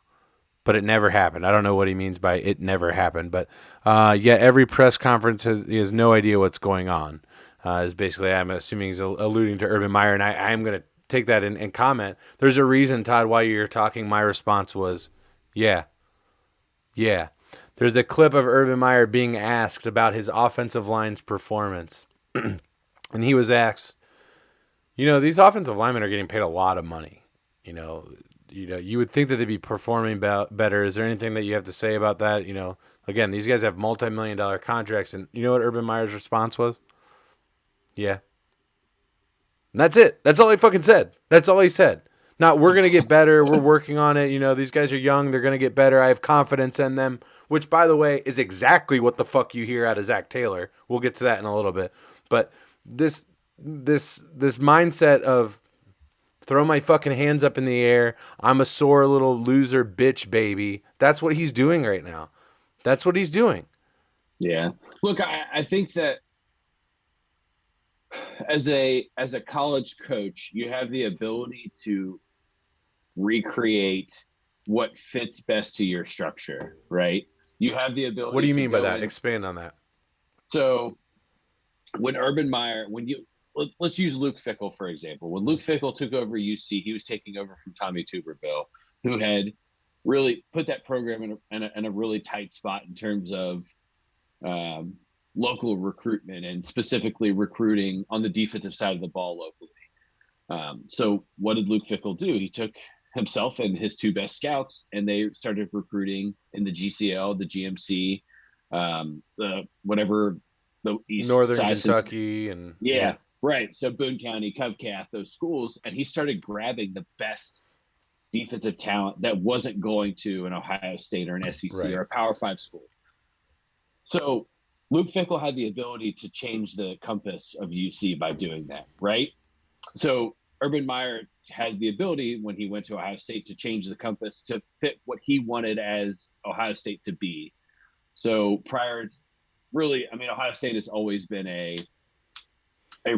but it never happened. I don't know what he means by it never happened, but every press conference he has no idea what's going on. Is basically, I'm assuming he's alluding to Urban Meyer, and I'm going to take that and comment. There's a reason, Todd, why you're talking. My response was, yeah. There's a clip of Urban Meyer being asked about his offensive line's performance. And he was asked, these offensive linemen are getting paid a lot of money. You would think that they'd be performing better. Is there anything that you have to say about that? Again, these guys have multi-million-dollar contracts. And you know what Urban Meyer's response was? Yeah. And that's it. That's all he fucking said. That's all he said. Not, we're going to get better. We're working on it. These guys are young. They're going to get better. I have confidence in them, which, by the way, is exactly what the fuck you hear out of Zach Taylor. We'll get to that in a little bit. But this mindset of throw my fucking hands up in the air, I'm a sore little loser bitch baby, that's what he's doing right now. That's what he's doing. Yeah. Look, I think that as a college coach, you have the ability to recreate what fits best to your structure, right? You have the ability. What do you mean by that? Expand on that. So when Urban Meyer, let's use Luke Fickell, for example. When Luke Fickell took over UC, he was taking over from Tommy Tuberville, who had really put that program in a really tight spot in terms of local recruitment and specifically recruiting on the defensive side of the ball locally. So what did Luke Fickell do? He took himself and his 2 best scouts, and they started recruiting in the GCL, the GMC, the East Northern Side, Kentucky, and right. So Boone County, Covcath, those schools, and he started grabbing the best defensive talent that wasn't going to an Ohio State or an SEC or a Power 5 school. So Luke Fickell had the ability to change the compass of UC by doing that, right? So Urban Meyer had the ability when he went to Ohio State to change the compass to fit what he wanted as Ohio State to be. So Ohio State has always been a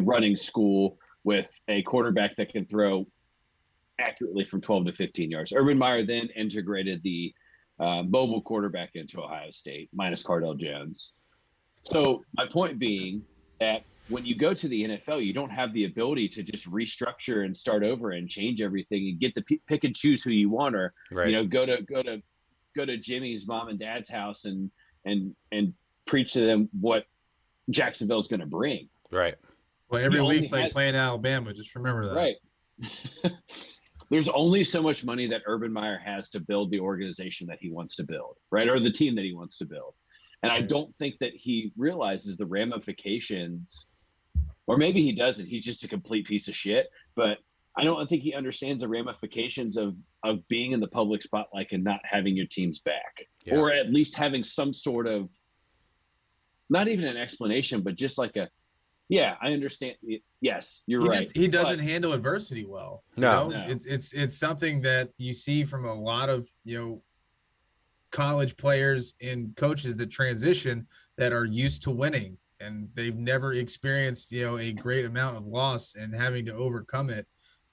running school with a quarterback that can throw accurately from 12 to 15 yards. Urban Meyer then integrated the mobile quarterback into Ohio State, minus Cardell Jones. So my point being that when you go to the NFL, you don't have the ability to just restructure and start over and change everything and get the pick and choose who you want, or go to Jimmy's mom and dad's house and preach to them what Jacksonville's going to bring. Right. Well, every week's like playing Alabama. Just remember that. Right. there's only so much money that Urban Meyer has to build the organization that he wants to build, right? Or the team that he wants to build. And I don't think that he realizes the ramifications, or maybe he doesn't. He's just a complete piece of shit. But I don't think he understands the ramifications of being in the public spotlight and not having your team's back, or at least having some sort of, not even an explanation, but just like a, yeah, I understand. Yes, you're right. He doesn't handle adversity well. No. It's something that you see from a lot of, college players and coaches that transition that are used to winning, and they've never experienced, a great amount of loss and having to overcome it.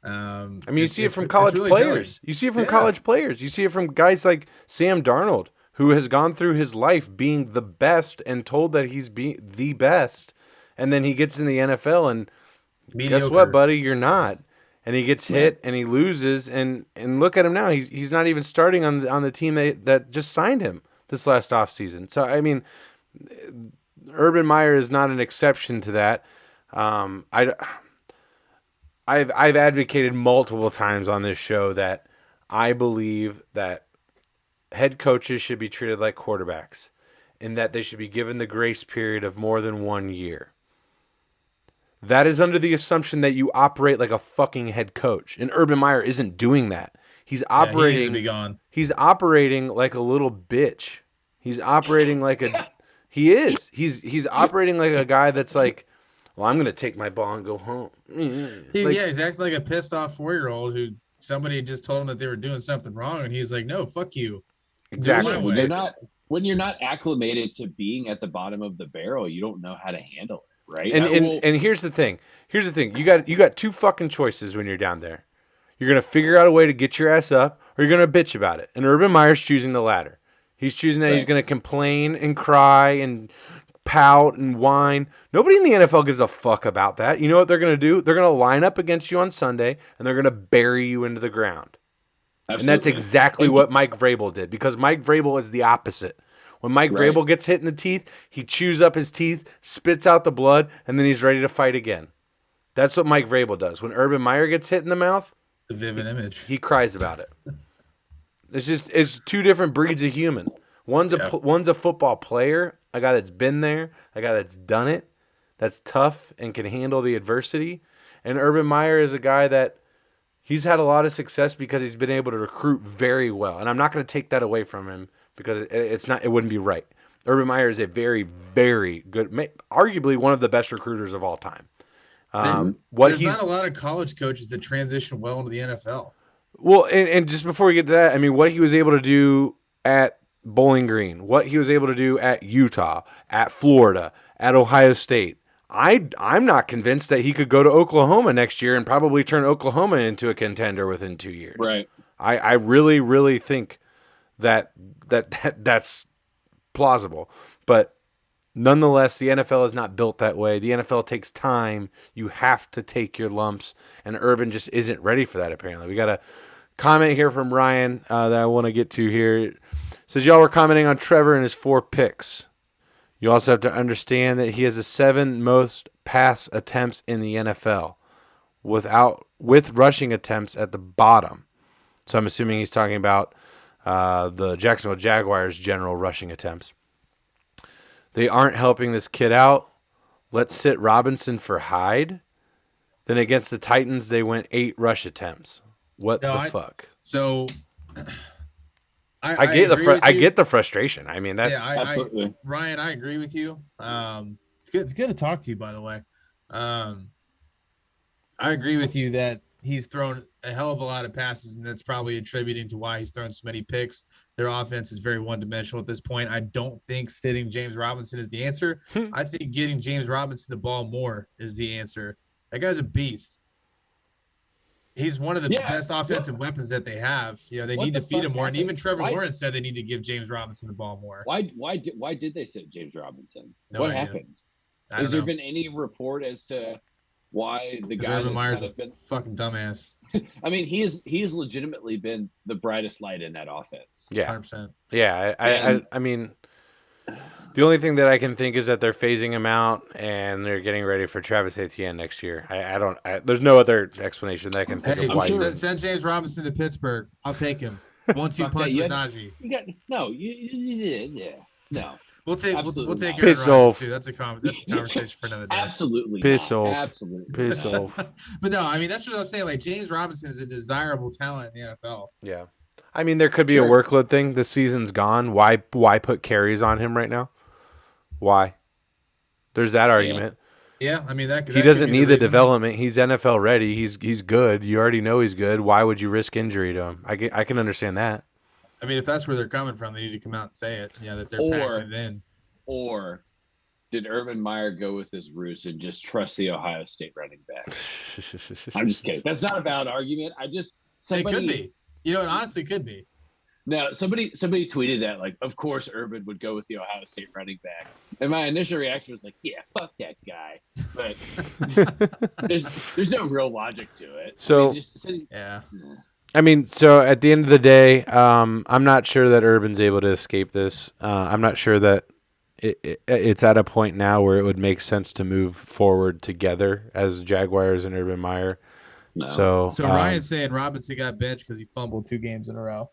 You see it from college players. You see it from college players. You see it from guys like Sam Darnold, who has gone through his life being the best and told that he's the best. And then he gets in the NFL and mediocre. Guess what, buddy? You're not. And he gets hit and he loses. And look at him now. He's not even starting on the team that just signed him this last offseason. So, Urban Meyer is not an exception to that. I've advocated multiple times on this show that I believe that head coaches should be treated like quarterbacks and that they should be given the grace period of more than 1 year. That is under the assumption that you operate like a fucking head coach. And Urban Meyer isn't doing that. He's operating. He needs to be gone. He's operating like a little bitch. He's operating like a. He is. He's operating like a guy that's like, well, I'm gonna take my ball and go home. He's acting like a pissed off 4-year-old who somebody just told him that they were doing something wrong, and he's like, no, fuck you. Exactly. When you're not acclimated to being at the bottom of the barrel, you don't know how to handle it. Right. And here's the thing. You got two fucking choices when you're down there. You're gonna figure out a way to get your ass up, or you're gonna bitch about it. And Urban Meyer's choosing the latter. He's choosing that. He's gonna complain and cry and pout and whine. Nobody in the NFL gives a fuck about that. You know what they're gonna do? They're gonna line up against you on Sunday and they're gonna bury you into the ground. Absolutely. And that's exactly what Mike Vrabel did, because Mike Vrabel is the opposite. When Mike Vrabel gets hit in the teeth, he chews up his teeth, spits out the blood, and then he's ready to fight again. That's what Mike Vrabel does. When Urban Meyer gets hit in the mouth, the vivid image, he cries about it. It's two different breeds of human. One's a football player, a guy that's been there, a guy that's done it, that's tough and can handle the adversity. And Urban Meyer is a guy that he's had a lot of success because he's been able to recruit very well. And I'm not going to take that away from him, because it wouldn't be right. Urban Meyer is a very, very good, arguably one of the best recruiters of all time. There's not a lot of college coaches that transition well into the NFL. Well, and just before we get to that, what he was able to do at Bowling Green, what he was able to do at Utah, at Florida, at Ohio State. I'm not convinced that he could go to Oklahoma next year and probably turn Oklahoma into a contender within 2 years. Right. I really, really think that's plausible, but nonetheless, the NFL is not built that way. The NFL takes time. You have to take your lumps, and Urban just isn't ready for that. Apparently, we got a comment here from Ryan that I want to get to here. It says y'all were commenting on Trevor and his 4 picks. You also have to understand that he has the 7 most pass attempts in the NFL, with rushing attempts at the bottom. So I'm assuming he's talking about the Jacksonville Jaguars' general rushing attempts. They aren't helping this kid out. Let's sit Robinson for Hyde. Then against the Titans, they went 8 rush attempts. What the fuck? So I get the frustration. That's absolutely. Ryan, I agree with you. It's good to talk to you, by the way. I agree with you that he's thrown a hell of a lot of passes, and that's probably attributing to why he's thrown so many picks. Their offense is very one-dimensional at this point. I don't think sitting James Robinson is the answer. I think getting James Robinson the ball more is the answer. That guy's a beast. He's one of the best offensive weapons that they have. They need to feed him more. And even Trevor Lawrence said they need to give James Robinson the ball more. Why did they sit James Robinson? What happened? Has there been any report as to why the guy Urban Meyer's a fucking dumbass? He's legitimately been the brightest light in that offense. Yeah, 100%. Yeah, I mean, The only thing that I can think is that they're phasing him out and they're getting ready for Travis Etienne next year. There's no other explanation that I can think Hey, of why. sure. send James Robinson to Pittsburgh. I'll take him. 1-2 Fuck punch that. with Najee. You got no. No. We'll take Absolutely Aaron not. Piss Rodgers off. too. That's a conversation for another day. Absolutely Piss not. off. Absolutely Piss not. off. But no, I mean that's what I'm saying. Like James Robinson is a desirable talent in the NFL. Yeah. I mean, there could be Sure. a workload thing. The season's gone. Why put carries on him right now? Why? There's that argument. Yeah, I mean that. He doesn't need the development. He's NFL ready. He's good. You already know he's good. Why would you risk injury to him? I can understand that. I mean, if that's where they're coming from, they need to come out and say it. Yeah, that they're packing it in. Or did Urban Meyer go with his roots and just trust the Ohio State running back? I'm just kidding. That's not a valid argument. It could be. You know, it honestly could be. No, somebody tweeted that, like, of course Urban would go with the Ohio State running back. And my initial reaction was like, yeah, fuck that guy. But there's no real logic to it. So, yeah. I mean, so at the end of the day, I'm not sure that Urban's able to escape this. I'm not sure that it's at a point now where it would make sense to move forward together as Jaguars and Urban Meyer. No. So Ryan's saying Robinson got benched because he fumbled 2 games in a row.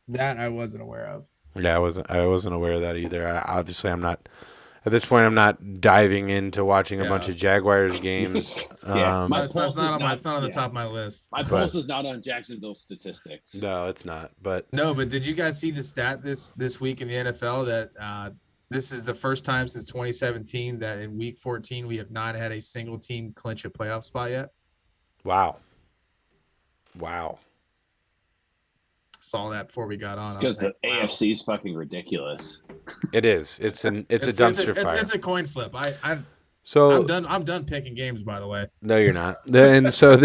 That I wasn't aware of. Yeah, I wasn't aware of that either. Obviously, I'm not. At this point, I'm not diving into watching a bunch of Jaguars games. It's not on the top of my list. My pulse is not on Jacksonville statistics. No, it's not. But did you guys see the stat this week in the NFL that this is the first time since 2017 that in Week 14 we have not had a single team clinch a playoff spot yet? Wow. Saw that before we got on. Because the AFC is fucking ridiculous. It is. It's a dumpster fire. It's a coin flip. I'm done picking games, by the way. No, you're not. And so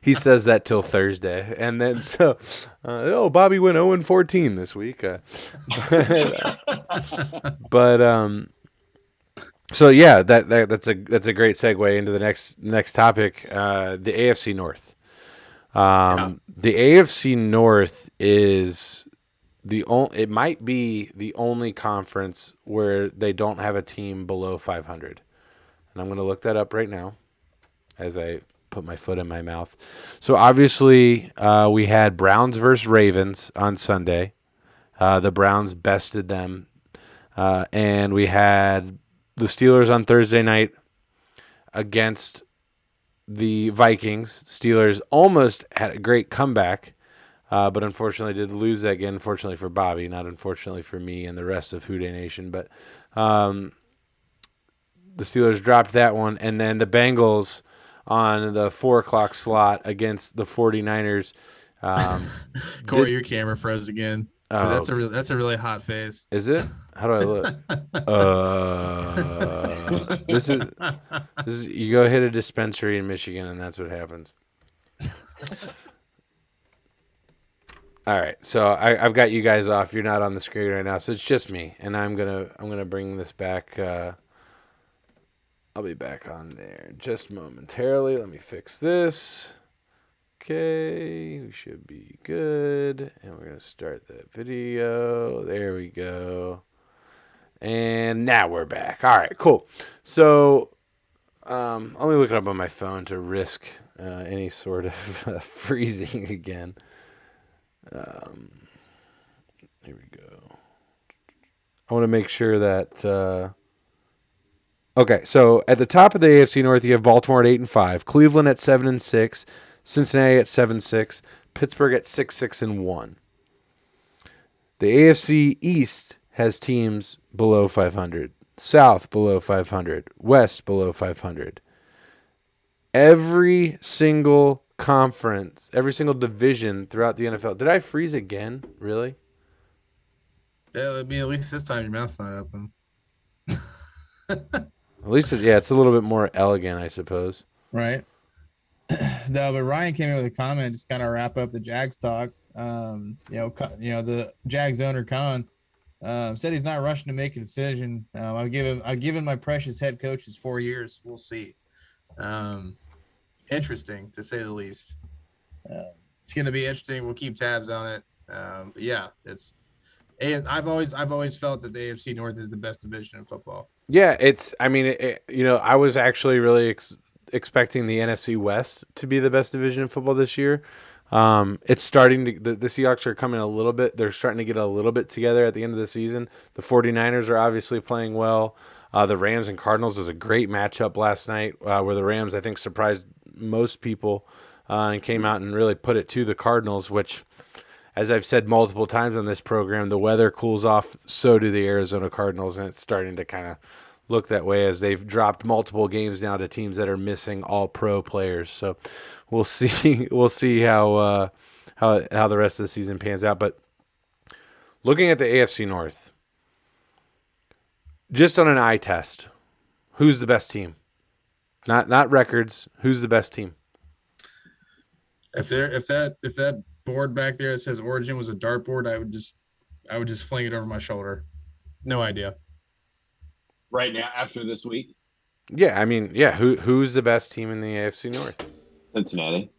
he says that till Thursday, and then Bobby went 0-14 this week. But so yeah, that's a great segue into the next topic, the AFC North. The AFC North is it might be the only conference where they don't have a team below 500. And I'm going to look that up right now as I put my foot in my mouth. So obviously, we had Browns versus Ravens on Sunday. The Browns bested them. And we had the Steelers on Thursday night against the Vikings. Steelers almost had a great comeback, but unfortunately did lose that game. Unfortunately for Bobby, not unfortunately for me and the rest of Houday Nation. But the Steelers dropped that one. And then the Bengals on the 4:00 slot against the 49ers. Corey, your camera froze again. Oh, that's a really hot face. Is it? How do I look? This is you go hit a dispensary in Michigan and that's what happens. All right, so I've got you guys off. You're not on the screen right now, so it's just me, and I'm gonna bring this back. I'll be back on there just momentarily. Let me fix this. Okay, we should be good. And we're going to start that video. There we go. And now we're back. All right, cool. So let me look it up on my phone to risk any sort of freezing again. Here we go. I want to make sure that... Okay, so at the top of the AFC North, you have Baltimore at 8-5, Cleveland at 7-6, Cincinnati at 7-6, Pittsburgh at 6-6-1. The AFC East has teams below 500, South below 500, West below 500. Every single conference, every single division throughout the NFL. Did I freeze again? Really? Yeah, I mean, at least this time your mouth's not open. At least, it's a little bit more elegant, I suppose. Right. No, but Ryan came in with a comment just kind of wrap up the Jags talk. The Jags owner Khan said he's not rushing to make a decision. I've given my precious head coaches 4 years. We'll see. Interesting to say the least. It's going to be interesting. We'll keep tabs on it. But yeah, it's And I've always felt that the AFC North is the best division in football. Yeah, I was actually really expecting the NFC West to be the best division in football this year. It's starting to the Seahawks are coming a little bit. They're starting to get a little bit together at the end of the season. The 49ers are obviously playing well. The Rams and Cardinals was a great matchup last night, where the Rams, I think, surprised most people and came out and really put it to the Cardinals, which, as I've said multiple times on this program, the weather cools off, so do the Arizona Cardinals, and it's starting to kind of look that way as they've dropped multiple games now to teams that are missing all pro players. So we'll see how the rest of the season pans out. But looking at the AFC North, just on an eye test, who's the best team? Not records. Who's the best team? If that board back there that says Origin was a dartboard, I would just fling it over my shoulder. No idea. Right now, after this week? Yeah, I mean, yeah. Who's the best team in the AFC North? Cincinnati.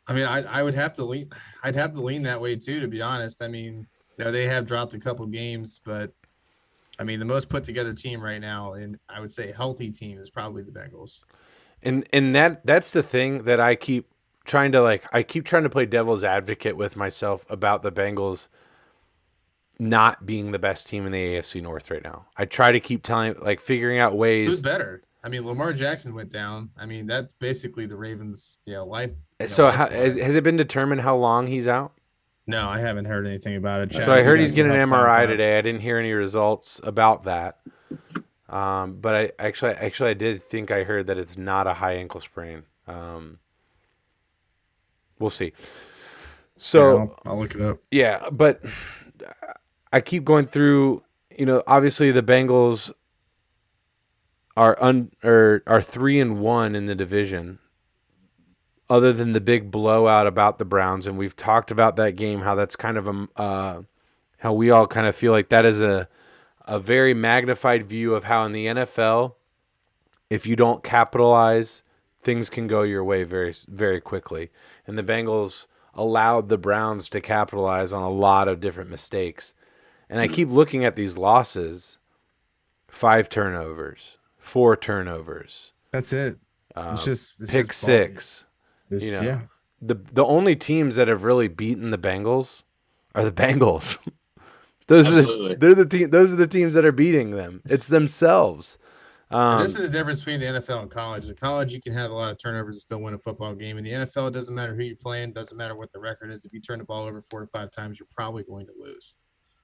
I mean, I would have to lean. I'd have to lean that way too, to be honest. I mean, they have dropped a couple games, but I mean, the most put together team right now, and I would say healthy team, is probably the Bengals. And that's the thing that I keep trying to play devil's advocate with myself about the Bengals not being the best team in the AFC North right now. I try to keep figuring out ways. Who's better? I mean, Lamar Jackson went down. I mean, that's basically the Ravens' life. So has it been determined how long he's out? No, I haven't heard anything about it. So I heard he's getting an MRI today. I didn't hear any results about that. But I actually did think I heard that it's not a high ankle sprain. We'll see. So yeah, I'll look it up. Yeah, but I keep going through. Obviously the Bengals are 3-1 in the division, other than the big blowout about the Browns, and we've talked about that game. How that's kind of how we all kind of feel like that is a very magnified view of how in the NFL, if you don't capitalize, things can go your way very, very quickly. And the Bengals allowed the Browns to capitalize on a lot of different mistakes. And I keep looking at these losses: 5 turnovers, 4 turnovers. That's it. It's pick six. Yeah. The only teams that have really beaten the Bengals are the Bengals. Those are the teams that are beating them. It's themselves. This is the difference between the NFL and college. In college, you can have a lot of turnovers and still win a football game. In the NFL, it doesn't matter who you're playing, doesn't matter what the record is. If you turn the ball over 4 to 5 times, you're probably going to lose.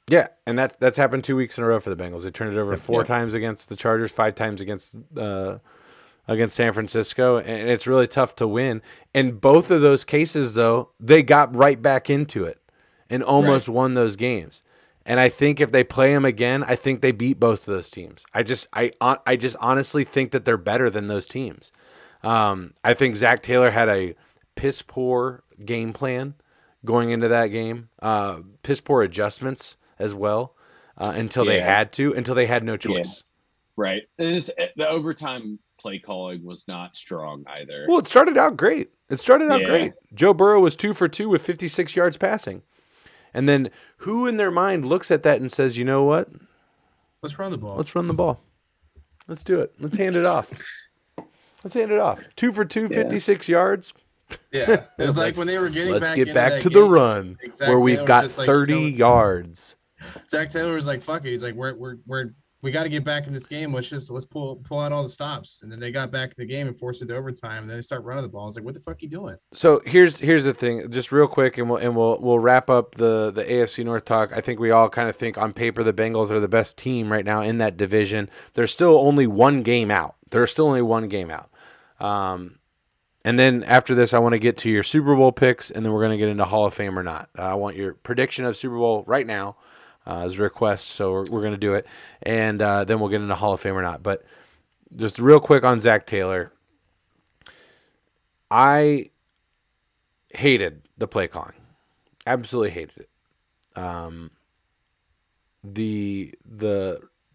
Yeah, and that's happened 2 weeks in a row for the Bengals. They turned it over 4 times against the Chargers, 5 times against San Francisco, and it's really tough to win. In both of those cases, though, they got right back into it and almost won those games. And I think if they play them again, I think they beat both of those teams. I just honestly think that they're better than those teams. I think Zach Taylor had a piss poor game plan going into that game, piss poor adjustments as well, until they had no choice. Yeah. Right. And the overtime play calling was not strong either. Well, it started out great. Great. Joe Burrow was 2 for 2 with 56 yards passing. And then who in their mind looks at that and says, you know what? Let's run the ball. Let's do it. Let's hand it off. 2 for 2, 56 yards. Yeah. It was like when they were getting back into that to the run where we've got 30 yards. Zach Taylor was like, fuck it. He's like, we got to get back in this game. Let's pull out all the stops. And then they got back in the game and forced it to overtime. And then they start running the ball. I was like, what the fuck are you doing? So here's the thing, just real quick, and we'll wrap up the AFC North talk. I think we all kind of think on paper the Bengals are the best team right now in that division. There's still only one game out. And then after this, I want to get to your Super Bowl picks, and then we're going to get into Hall of Fame or not. I want your prediction of Super Bowl right now. As a request, so we're going to do it, and then we'll get into Hall of Fame or not. But just real quick on Zach Taylor, I hated the play calling, absolutely hated it.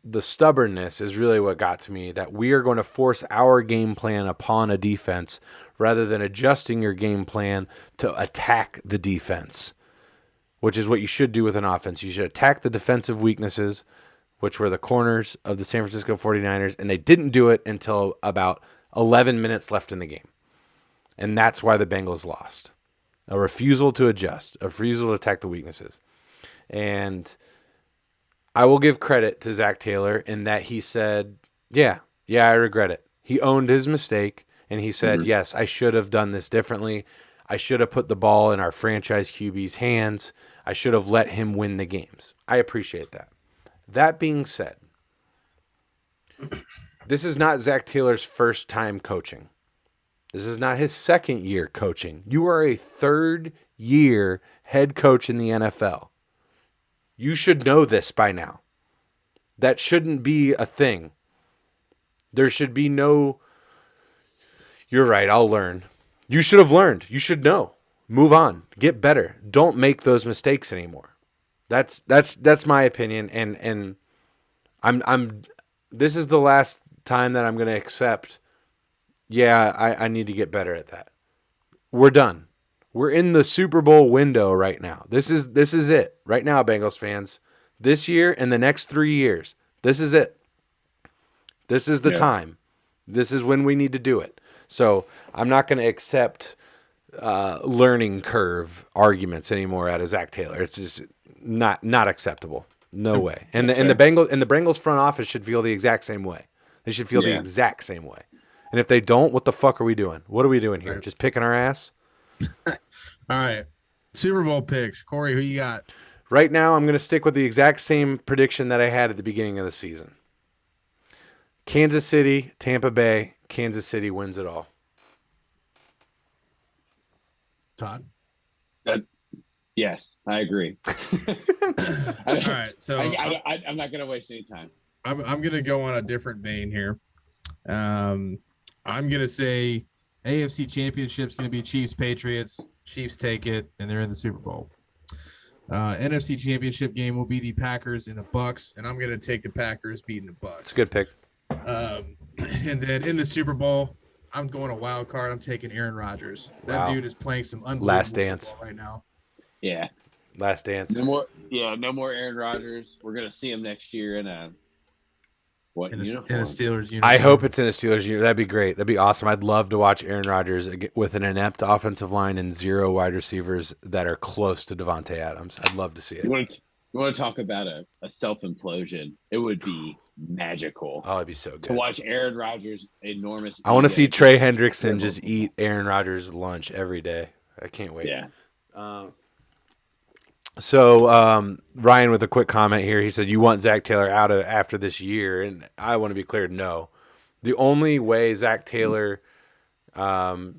The stubbornness is really what got to me. That we are going to force our game plan upon a defense rather than adjusting your game plan to attack the defense. which is what you should do with an offense. You should attack the defensive weaknesses, which were the corners of the San Francisco 49ers, and they didn't do it until about 11 minutes left in the game. And that's why the Bengals lost. A refusal to adjust, a refusal to attack the weaknesses. And I will give credit to Zach Taylor in that he said, yeah, I regret it. He owned his mistake, and he said, yes, I should have done this differently. I should have put the ball in our franchise QB's hands. I should have let him win the games. I appreciate that. That being said, this is not Zach Taylor's first time coaching. This is not his second year coaching. You are a third-year head coach in the NFL. You should know this by now. That shouldn't be a thing. There should be no, you're right, I'll learn. You should have learned. You should know. Move on. Get better. Don't make those mistakes anymore. That's my opinion, and I'm this is the last time that I'm going to accept, yeah, I need to get better at that. We're done. We're in the Super Bowl window right now. This is it. Right now, Bengals fans. This year and the next 3 years. This is it. This is the time. This is when we need to do it. So I'm not going to accept learning curve arguments anymore out of Zach Taylor. It's just not acceptable. No way. And the Bengals front office should feel the exact same way. They should feel the exact same way. And if they don't, what the fuck are we doing? What are we doing here? Just picking our ass? All right. Super Bowl picks. Corey, who you got? Right now, I'm going to stick with the exact same prediction that I had at the beginning of the season. Kansas City, Tampa Bay. Kansas City wins it all. Todd? Yes, I agree. All right. So I'm not going to waste any time. I'm going to go on a different vein here. I'm going to say AFC Championship's going to be Chiefs-Patriots. Chiefs take it, and they're in the Super Bowl. NFC Championship game will be the Packers and the Bucks, and I'm going to take the Packers beating the Bucks. It's a good pick. And then in the Super Bowl, I'm going a wild card. I'm taking Aaron Rodgers. That dude is playing some unbelievable Last Dance football right now. Yeah. Last Dance. No more Aaron Rodgers. We're going to see him next year in a uniform? In a Steelers uniform. I hope it's in a Steelers uniform. That'd be great. That'd be awesome. I'd love to watch Aaron Rodgers with an inept offensive line and 0 wide receivers that are close to Devontae Adams. I'd love to see it. You want to talk about a self-implosion? It would be magical. Oh, it'd be so good. To watch Aaron Rodgers' enormous... I want to see Trey Hendrickson just eat Aaron Rodgers' lunch every day. I can't wait. Yeah. So Ryan with a quick comment here. He said, you want Zach Taylor out of after this year? And I want to be clear, no. The only way Zach Taylor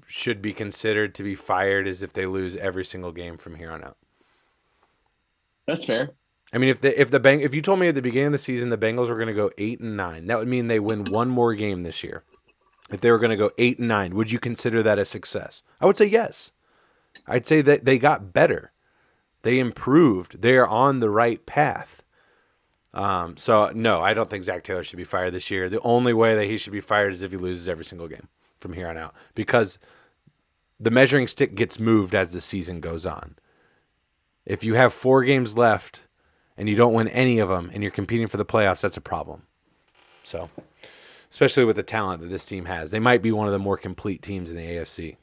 should be considered to be fired is if they lose every single game from here on out. That's fair. I mean, if you told me at the beginning of the season the Bengals were going to go 8-9, that would mean they win one more game this year. If they were going to go 8-9, would you consider that a success? I would say yes. I'd say that they got better. They improved. They are on the right path. So, no, I don't think Zach Taylor should be fired this year. The only way that he should be fired is if he loses every single game from here on out. Because the measuring stick gets moved as the season goes on. If you have 4 games left and you don't win any of them and you're competing for the playoffs, that's a problem. So, especially with the talent that this team has. They might be one of the more complete teams in the AFC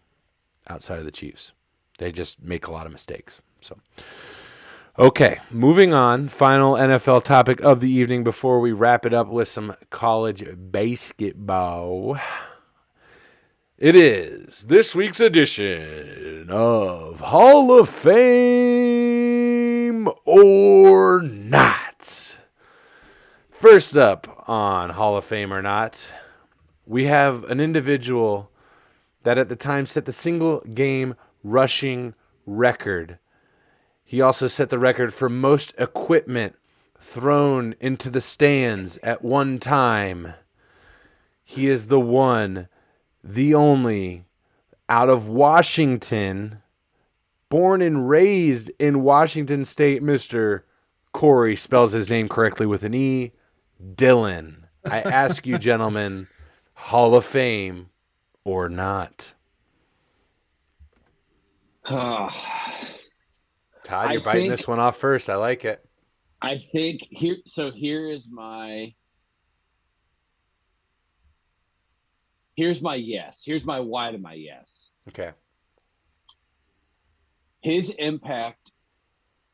outside of the Chiefs. They just make a lot of mistakes. So, okay, moving on. Final NFL topic of the evening before we wrap it up with some college basketball. It is this week's edition of Hall of Fame or Not. First up on Hall of Fame or Not, we have an individual that at the time set the single game rushing record. He also set the record for most equipment thrown into the stands at one time. He is the one, the only, out of Washington, born and raised in Washington State, Mr. Corey spells his name correctly with an E, Dylan. I ask you, gentlemen, Hall of Fame or not? Todd, you're biting this one off first. I like it. I think here's my yes. Here's my why to my yes. Okay. His impact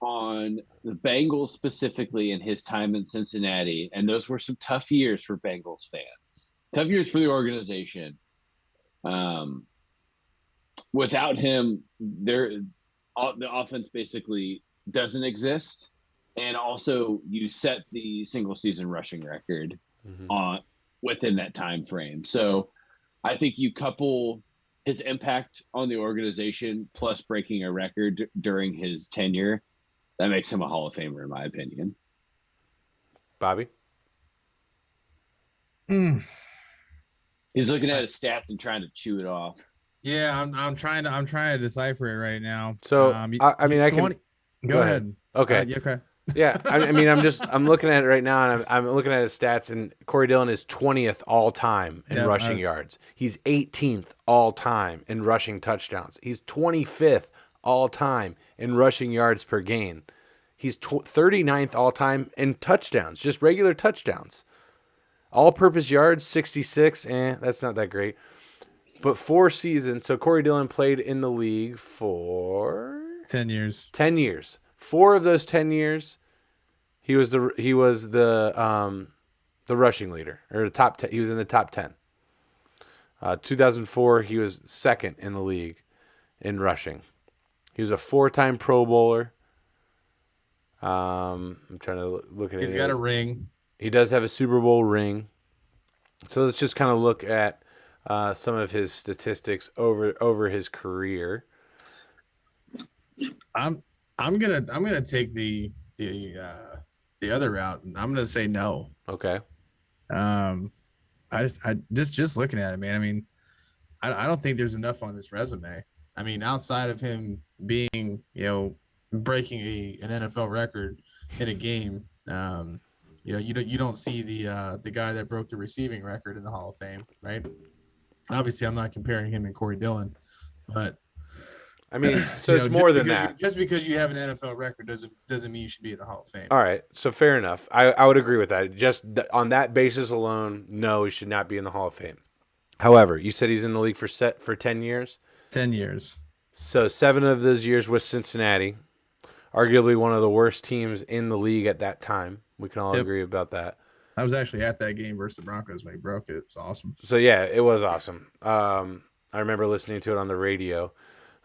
on the Bengals specifically in his time in Cincinnati, and those were some tough years for Bengals fans. Tough years for the organization. Without him, the offense basically doesn't exist. And also, you set the single season rushing record within that time frame. So, I think you couple his impact on the organization plus breaking a record during his tenure, that makes him a Hall of Famer, in my opinion. Bobby? He's looking at his stats and trying to chew it off. Yeah, I'm trying to decipher it right now. So I mean, I can go ahead. Okay. Yeah, okay. Yeah, I mean, I'm looking at it right now, and I'm looking at his stats, and Corey Dillon is 20th all time in rushing yards. He's 18th all time in rushing touchdowns. He's 25th all time in rushing yards per game. He's 39th all time in touchdowns, just regular touchdowns. All-purpose yards, 66. That's not that great. But 4 seasons. So Corey Dillon played in the league for 10 years. 10 years. 4 of those 10 years, he was the rushing leader, or the top 10. He was in the top 10. 2004, he was second in the league in rushing. He was a 4-time Pro Bowler. I'm trying to look at it. He's got a ring. He does have a Super Bowl ring. So let's just kind of look at some of his statistics over his career. I'm gonna take the other route, and I'm gonna say no. Okay. I just looking at it, man. I mean, I don't think there's enough on this resume. I mean, outside of him being, breaking an NFL record in a game, you don't see the guy that broke the receiving record in the Hall of Fame, right? Obviously, I'm not comparing him and Corey Dillon, but I mean, so it's more than that. Just because you have an NFL record doesn't mean you should be in the Hall of Fame. All right, so fair enough. I would agree with that. Just on that basis alone, no, he should not be in the Hall of Fame. However, you said he's in the league for 10 years? 10 years. So 7 of those years was Cincinnati, arguably one of the worst teams in the league at that time. We can all agree about that. I was actually at that game versus the Broncos when he broke it. It was awesome. So, yeah, it was awesome. I remember listening to it on the radio.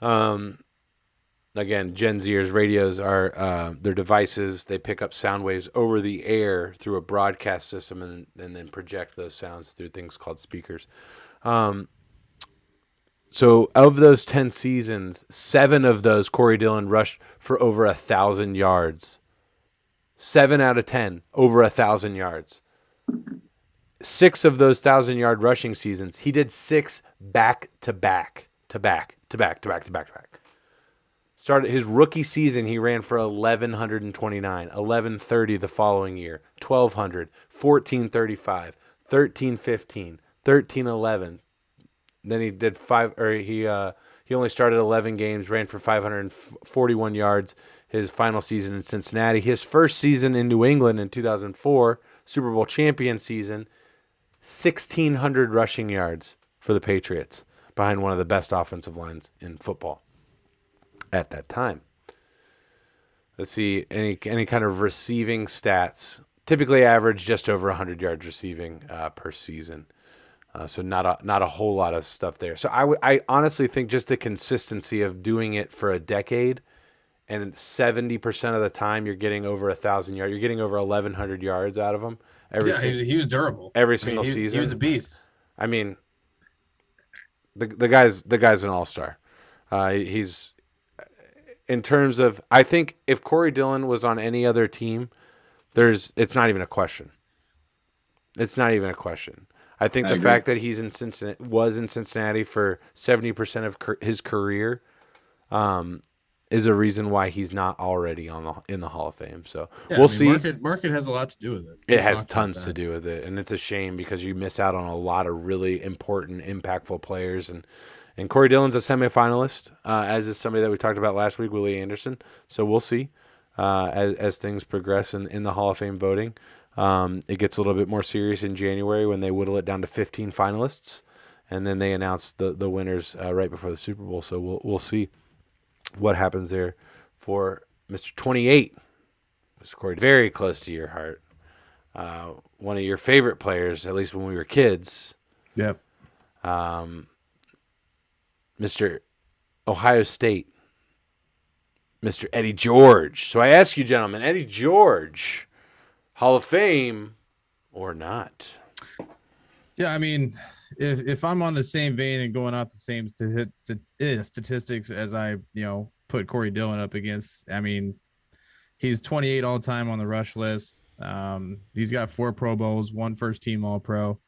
Again, Gen Zers, radios are their devices. They pick up sound waves over the air through a broadcast system and then project those sounds through things called speakers. So of those 10 seasons, 7 of those Corey Dillon rushed for over 1,000 yards. 7 out of 10 over 1,000 yards. 6 of those 1,000-yard rushing seasons, he did 6 back to back. Started his rookie season, he ran for 1,129, 1,130 the following year, 1,200, 1,435, 1,315, 1,311. Then he did he only started 11 games, ran for 541 yards his final season in Cincinnati. His first season in New England in 2004, Super Bowl champion season, 1,600 rushing yards for the Patriots, behind one of the best offensive lines in football at that time. Let's see, any kind of receiving stats. Typically average just over 100 yards receiving per season. So not a whole lot of stuff there. So I honestly think just the consistency of doing it for a decade, and 70% of the time you're getting over 1,000 yards. You're getting over 1,100 yards out of him. He was durable. Every single season. He was a beast. I mean, the guy's an all-star. He's, in terms of, I think if Corey Dillon was on any other team, it's not even a question. It's not even a question. I think the fact that he's in Cincinnati for 70% of his career is a reason why he's not already in the Hall of Fame. So we'll see. Market has a lot to do with it. It has tons to do with it, and it's a shame because you miss out on a lot of really important, impactful players, and And Corey Dillon's a semifinalist, as is somebody that we talked about last week, Willie Anderson. So we'll see as things progress in the Hall of Fame voting. It gets a little bit more serious in January when they whittle it down to 15 finalists, and then they announce the winners right before the Super Bowl. So we'll see what happens there for Mr. 28. Mr. Corey, very close to your heart. One of your favorite players, at least when we were kids. Yep. Mr. Ohio State, Mr. Eddie George. So I ask you, gentlemen, Eddie George, Hall of Fame or not? Yeah, I mean, if I'm on the same vein and going off the same statistics as I, put Corey Dillon up against, I mean, he's 28 all time on the rush list. He's got 4 Pro Bowls, 1 first team All Pro.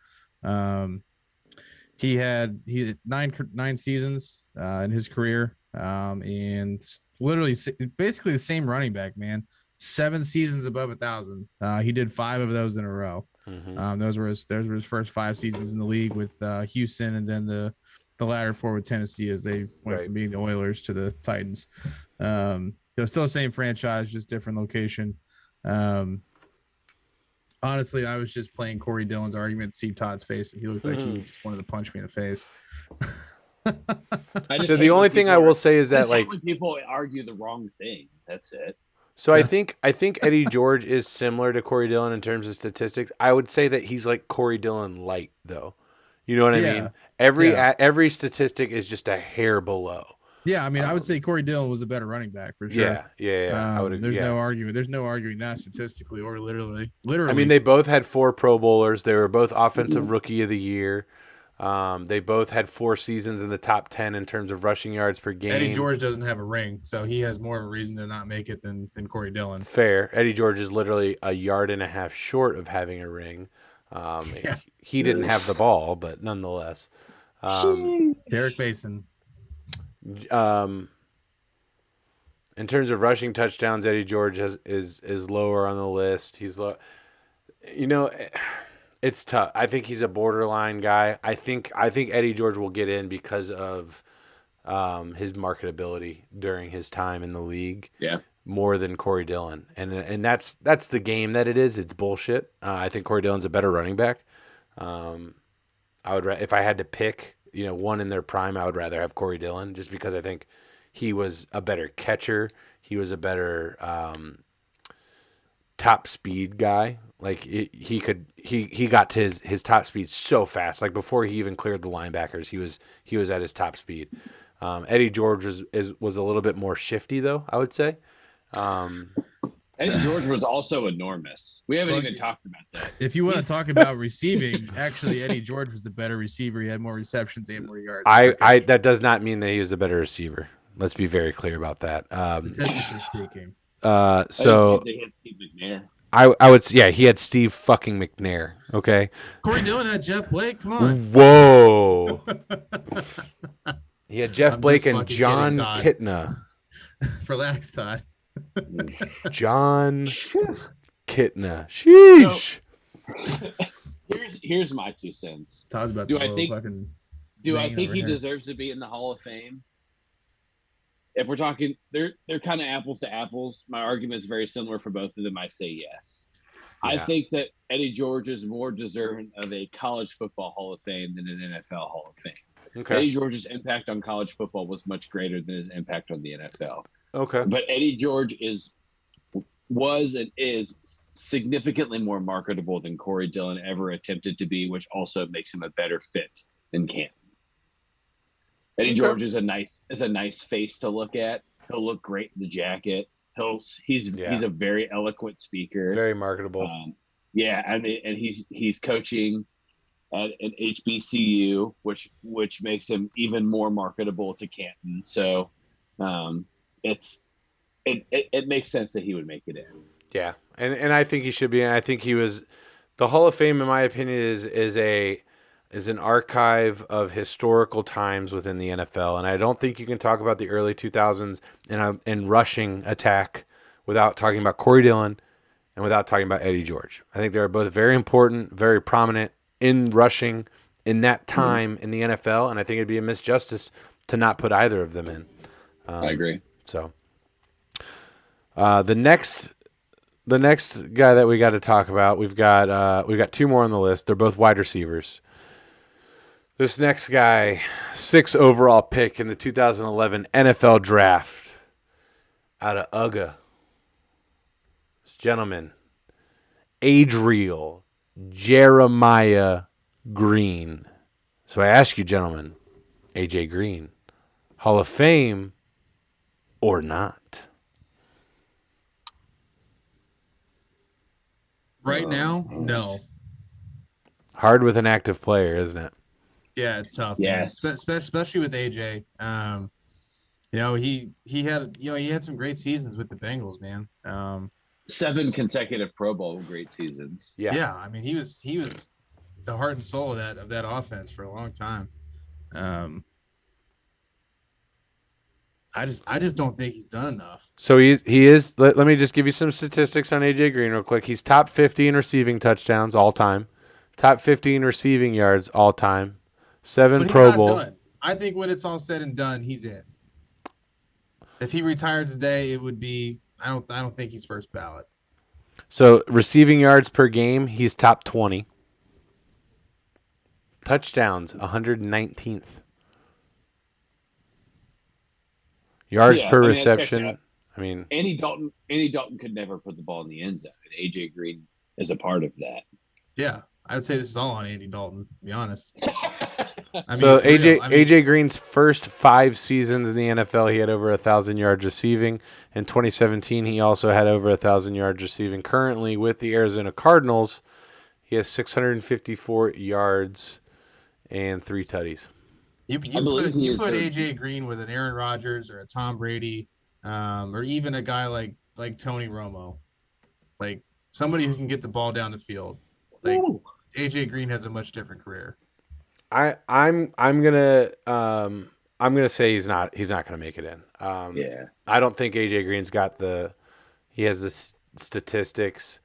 He had 9 seasons in his career, and literally basically the same running back, man. 7 seasons above 1,000. He did 5 of those in a row. Mm-hmm. Those were his first 5 seasons in the league with Houston, and then the latter 4 with Tennessee as they went from being the Oilers to the Titans. They're still the same franchise, just different location. Honestly, I was just playing Corey Dillon's argument to see Todd's face, and he looked like he just wanted to punch me in the face. So the only thing I will say is that, like, when people argue the wrong thing, that's it. So I think Eddie George is similar to Corey Dillon in terms of statistics. I would say that he's like Corey Dillon light, though. You know what I mean? Every statistic is just a hair below. Yeah, I mean, I would say Corey Dillon was the better running back for sure. Yeah. I would agree. There's no argument. There's no arguing that statistically or literally. I mean, they both had 4 Pro Bowlers. They were both Offensive Rookie of the Year. They both had 4 seasons in the top 10 in terms of rushing yards per game. Eddie George doesn't have a ring, so he has more of a reason to not make it than Corey Dillon. Fair. Eddie George is literally a yard and a half short of having a ring. He didn't have the ball, but nonetheless. Derek Mason. In terms of rushing touchdowns, Eddie George is lower on the list. He's low. It's tough. I think he's a borderline guy. I think Eddie George will get in because of his marketability during his time in the league. Yeah. More than Corey Dillon, and that's the game that it is. It's bullshit. I think Corey Dillon's a better running back. I would if I had to pick, one in their prime, I would rather have Corey Dillon just because I think he was a better catcher. He was a better top speed guy. Like he got to his top speed so fast. Like before he even cleared the linebackers, he was at his top speed. Eddie George was a little bit more shifty though, I would say. Eddie George was also enormous. We haven't even talked about that. If you want to talk about receiving, actually Eddie George was the better receiver. He had more receptions and more yards. That does not mean that he was the better receiver. Let's be very clear about that. Statistically speaking. So he had Steve McNair. I would, he had Steve fucking McNair. Okay. Corey Dillon had Jeff Blake. Come on. Whoa. He had Jeff Blake and John Kitna. Relax, Todd. John Kitna. Sheesh. So, here's my 2 cents. Todd's about do to I think he here. deserves to be in the Hall of Fame? If we're talking, they're kind of apples to apples. My argument is very similar for both of them. I say yes. Yeah. I think that Eddie George is more deserving of a college football Hall of Fame than an NFL Hall of Fame. Okay. Eddie George's impact on college football was much greater than his impact on the NFL. Okay. But Eddie George was and is significantly more marketable than Corey Dillon ever attempted to be, which also makes him a better fit than Canton. Eddie George is a nice face to look at. He'll look great in the jacket. He's a very eloquent speaker. Very marketable. And he's coaching at an HBCU, which makes him even more marketable to Canton. So it makes sense that he would make it in. Yeah, and I think he should be. And I think he was the Hall of Fame, in my opinion, is an archive of historical times within the NFL. And I don't think you can talk about the early 2000s and rushing attack without talking about Corey Dillon and without talking about Eddie George. I think they're both very important, very prominent in rushing in that time in the NFL, and I think it'd be a misjustice to not put either of them in. I agree. So the next guy that we got to talk about, we've got two more on the list. They're both wide receivers. This next guy, 6th overall pick in the 2011 NFL Draft, out of UGA. This gentleman, Adriel Jeremiah Green. So I ask you, gentlemen, AJ Green, Hall of Fame or not? Right now, no. Hard with an active player, isn't it? Yeah, it's tough. Yes. Man. Especially with AJ. He had some great seasons with the Bengals, man. 7 consecutive Pro Bowl great seasons. Yeah. I mean, he was the heart and soul of that offense for a long time. I just don't think he's done enough. So he is. Let me just give you some statistics on AJ Green real quick. He's top 50 in receiving touchdowns all time, top 50 in receiving yards all time, 7 Pro Bowl. Done. I think when it's all said and done, he's in. If he retired today, it would be. I don't think he's first ballot. So receiving yards per game, he's top 20. Touchdowns, 119th. Yards per reception. I mean, Andy Dalton could never put the ball in the end zone, and AJ Green is a part of that. Yeah, I would say this is all on Andy Dalton, to be honest. So AJ Green's first 5 seasons in the NFL, he had over 1,000 yards receiving. In 2017, he also had over 1,000 yards receiving. Currently, with the Arizona Cardinals, he has 654 yards and 3 tutties. You put AJ Green with an Aaron Rodgers or a Tom Brady, or even a guy like Tony Romo, like somebody who can get the ball down the field. Like AJ Green has a much different career. I'm gonna say he's not gonna make it in. I don't think AJ Green's got the statistics,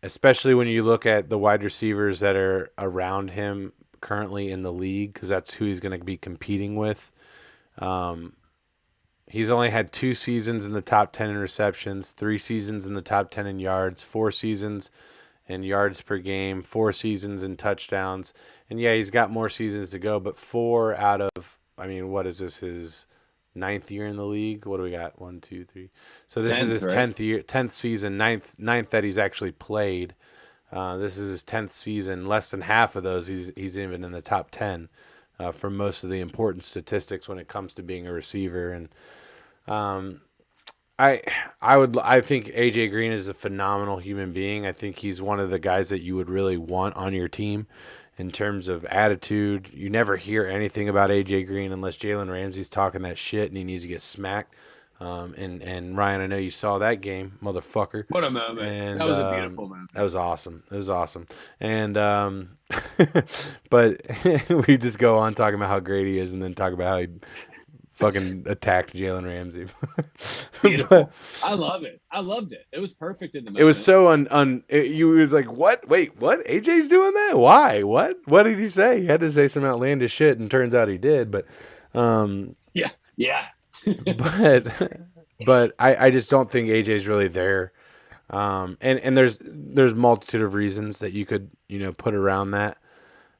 especially when you look at the wide receivers that are around him currently in the league, because that's who he's going to be competing with. He's only had 2 seasons in the top 10 in receptions, 3 seasons in the top 10 in yards, 4 seasons in yards per game, 4 seasons in touchdowns. And yeah, he's got more seasons to go, but 4 out of, I mean, what is this, his 9th year in the league? What do we got? 1, 2, 3. So this is his 10th season, 9th that he's actually played. This is his 10th season. Less than half of those, he's even in the top 10 for most of the important statistics when it comes to being a receiver. And I think AJ Green is a phenomenal human being. I think he's one of the guys that you would really want on your team in terms of attitude. You never hear anything about AJ Green unless Jalen Ramsey's talking that shit and he needs to get smacked. And Ryan, I know you saw that game, motherfucker. What a moment. And, that was a beautiful moment. That was awesome. It was awesome. And but we just go on talking about how great he is and then talk about how he fucking attacked Jalen Ramsey. Beautiful. I love it. I loved it. It was perfect in the moment. It was so you was like, what? Wait, what? AJ's doing that? Why? What? What did he say? He had to say some outlandish shit, and turns out he did. But yeah. but I just don't think AJ's really there. And there's multitude of reasons that you could put around that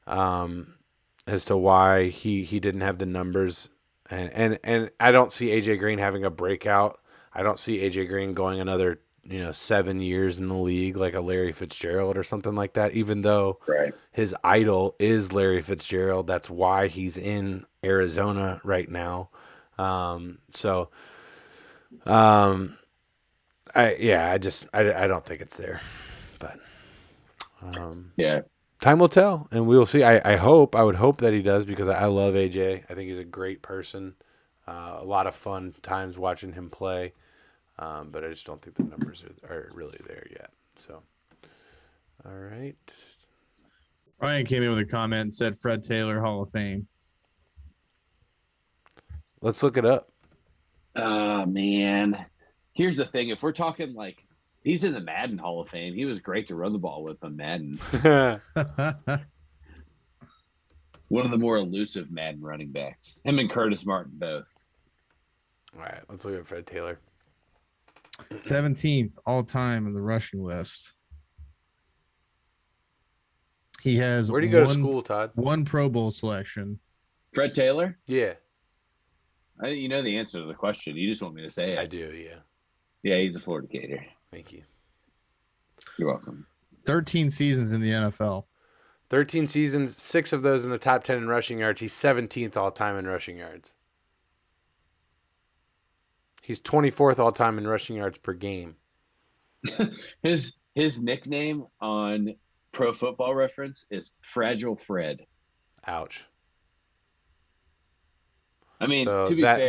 as to why he didn't have the numbers. And I don't see AJ Green having a breakout. I don't see AJ Green going another 7 years in the league like a Larry Fitzgerald or something like that, even though his idol is Larry Fitzgerald. That's why he's in Arizona right now. I don't think it's there, but time will tell, and we will see. I would hope that he does, because I love AJ. I think he's a great person. A lot of fun times watching him play, but I just don't think the numbers are really there yet. So, all right. Ryan came in with a comment and said Fred Taylor, Hall of Fame. Let's look it up. Oh, man. Here's the thing. If we're talking like he's in the Madden Hall of Fame, he was great to run the ball with on Madden. One of the more elusive Madden running backs. Him and Curtis Martin both. All right, let's look at Fred Taylor. 17th all time in the rushing list. He has Where'd he go to school, Todd? One Pro Bowl selection. Fred Taylor? Yeah. I think you know the answer to the question. You just want me to say it. I do, yeah. Yeah, he's a Florida Gator. Thank you. You're welcome. 13 seasons in the NFL. 13 seasons, 6 of those in the top 10 in rushing yards. He's 17th all-time in rushing yards. He's 24th all-time in rushing yards per game. His nickname on Pro Football Reference is Fragile Fred. Ouch. I mean, so to be fair,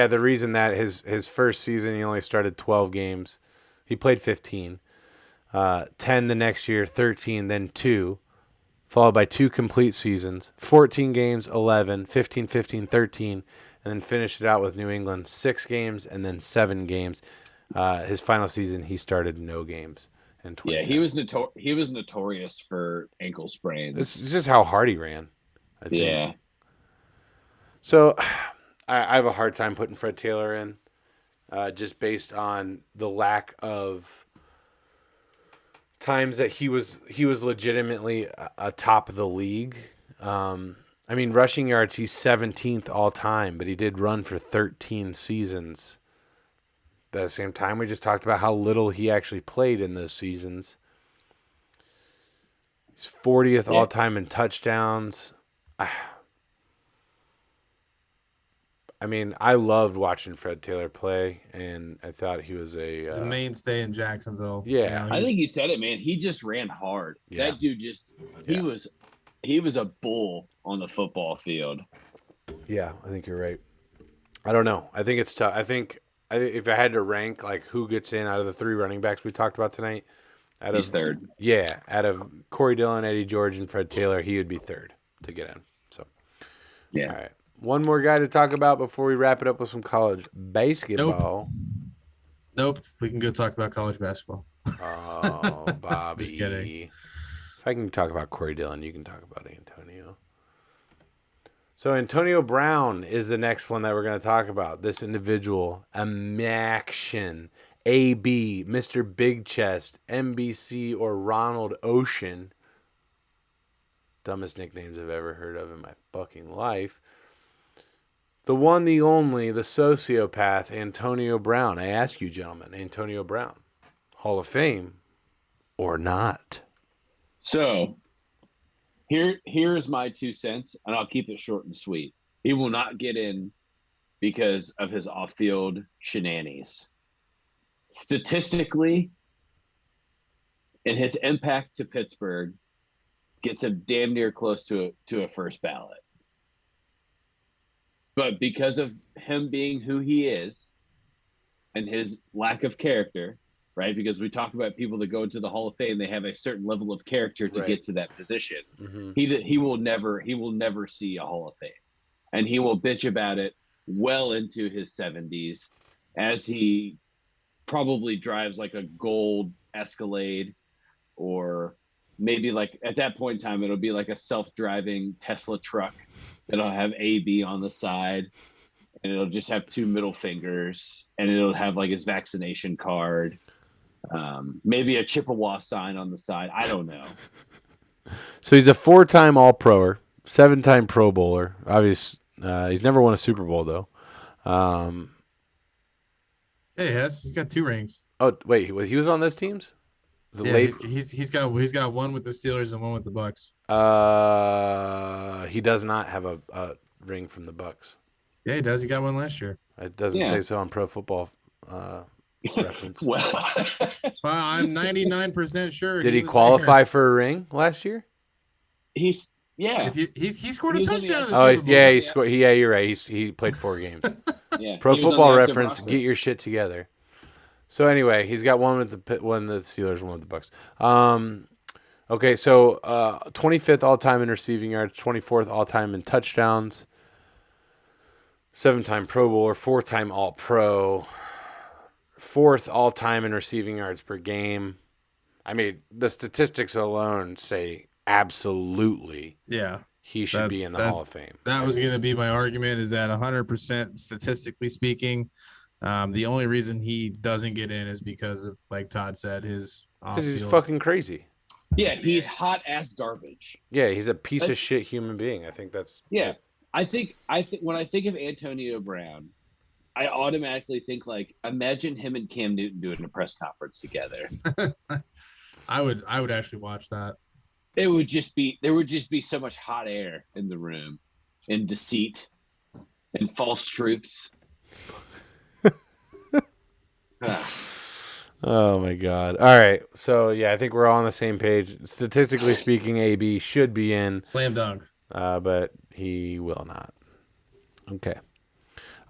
the reason that his first season he only started 12 games. He played 15. 10 the next year, 13, then 2, followed by 2 complete seasons, 14 games, 11, 15, 15, 13, and then finished it out with New England, 6 games and then 7 games. His final season, he started no games in 2010. Yeah, he was notorious for ankle sprains. It's just how hard he ran, I think. Yeah. So I have a hard time putting Fred Taylor in just based on the lack of times that he was legitimately atop of the league. I mean, rushing yards, he's 17th all time, but he did run for 13 seasons. But at the same time, we just talked about how little he actually played in those seasons. He's 40th all time in touchdowns. I mean, I loved watching Fred Taylor play, and I thought he was He's a mainstay in Jacksonville. Yeah. You know, I think you said it, man. He just ran hard. Yeah. That dude he was a bull on the football field. Yeah, I think you're right. I don't know. I think it's tough. I think if I had to rank like who gets in out of the 3 running backs we talked about tonight, He's third. Yeah, out of Corey Dillon, Eddie George, and Fred Taylor, he would be third to get in. So, yeah. All right. One more guy to talk about before we wrap it up with some college basketball. Nope. We can go talk about college basketball. Oh, Bobby. Just kidding. If I can talk about Corey Dillon, you can talk about Antonio. So Antonio Brown is the next one that we're going to talk about. This individual, Amaction, AB, Mr. Big Chest, NBC, or Ronald Ocean. Dumbest nicknames I've ever heard of in my fucking life. The one, the only, the sociopath, Antonio Brown. I ask you, gentlemen, Antonio Brown, Hall of Fame or not? So, here's my 2 cents, and I'll keep it short and sweet. He will not get in because of his off-field shenanigans. Statistically, and his impact to Pittsburgh gets him damn near close to a first ballot. But because of him being who he is and his lack of character, right? Because we talk about people that go into the Hall of Fame, they have a certain level of character to get to that position. Mm-hmm. He will never see a Hall of Fame. And he will bitch about it well into his 70s as he probably drives like a gold Escalade, or maybe like at that point in time, it'll be like a self-driving Tesla truck that'll have AB on the side, and it'll just have 2 middle fingers, and it'll have like his vaccination card, maybe a Chippewa sign on the side. I don't know. So he's a 4-time All-Proer, 7-time Pro Bowler. Obviously, he's never won a Super Bowl though. He has. He's got 2 rings. Oh wait, he was on those teams? He's got one with the Steelers and one with the Bucks. He does not have a ring from the Bucks. Yeah, he does. He got one last year. It doesn't say so on Pro Football Reference. Well, I'm 99% sure. Did he qualify for a ring last year? He scored a touchdown in the Oh, Super Bowl. yeah, he scored. Yeah, you're right. He played 4 games. Yeah, Pro he was on Football the active Reference, roster. get your shit together. So anyway, he's got one with the Steelers, one with the Bucks. Okay, so 25th all-time in receiving yards, 24th all-time in touchdowns, 7-time Pro Bowler, 4-time All-Pro, 4th all-time in receiving yards per game. I mean, the statistics alone say absolutely. Yeah. he should be in the Hall of Fame. That was going to be my argument, is that 100% statistically speaking, the only reason he doesn't get in is because of, like Todd said, his because he's fucking crazy. Yeah, he's hot ass garbage. Yeah, he's a piece of shit human being. I think that's I think when I think of Antonio Brown, I automatically think, like, imagine him and Cam Newton doing a press conference together. I would actually watch that. There would just be so much hot air in the room, and deceit, and false truths. Oh my God! All right, so yeah, I think we're all on the same page. Statistically speaking, AB should be in slam dunk, but he will not. Okay.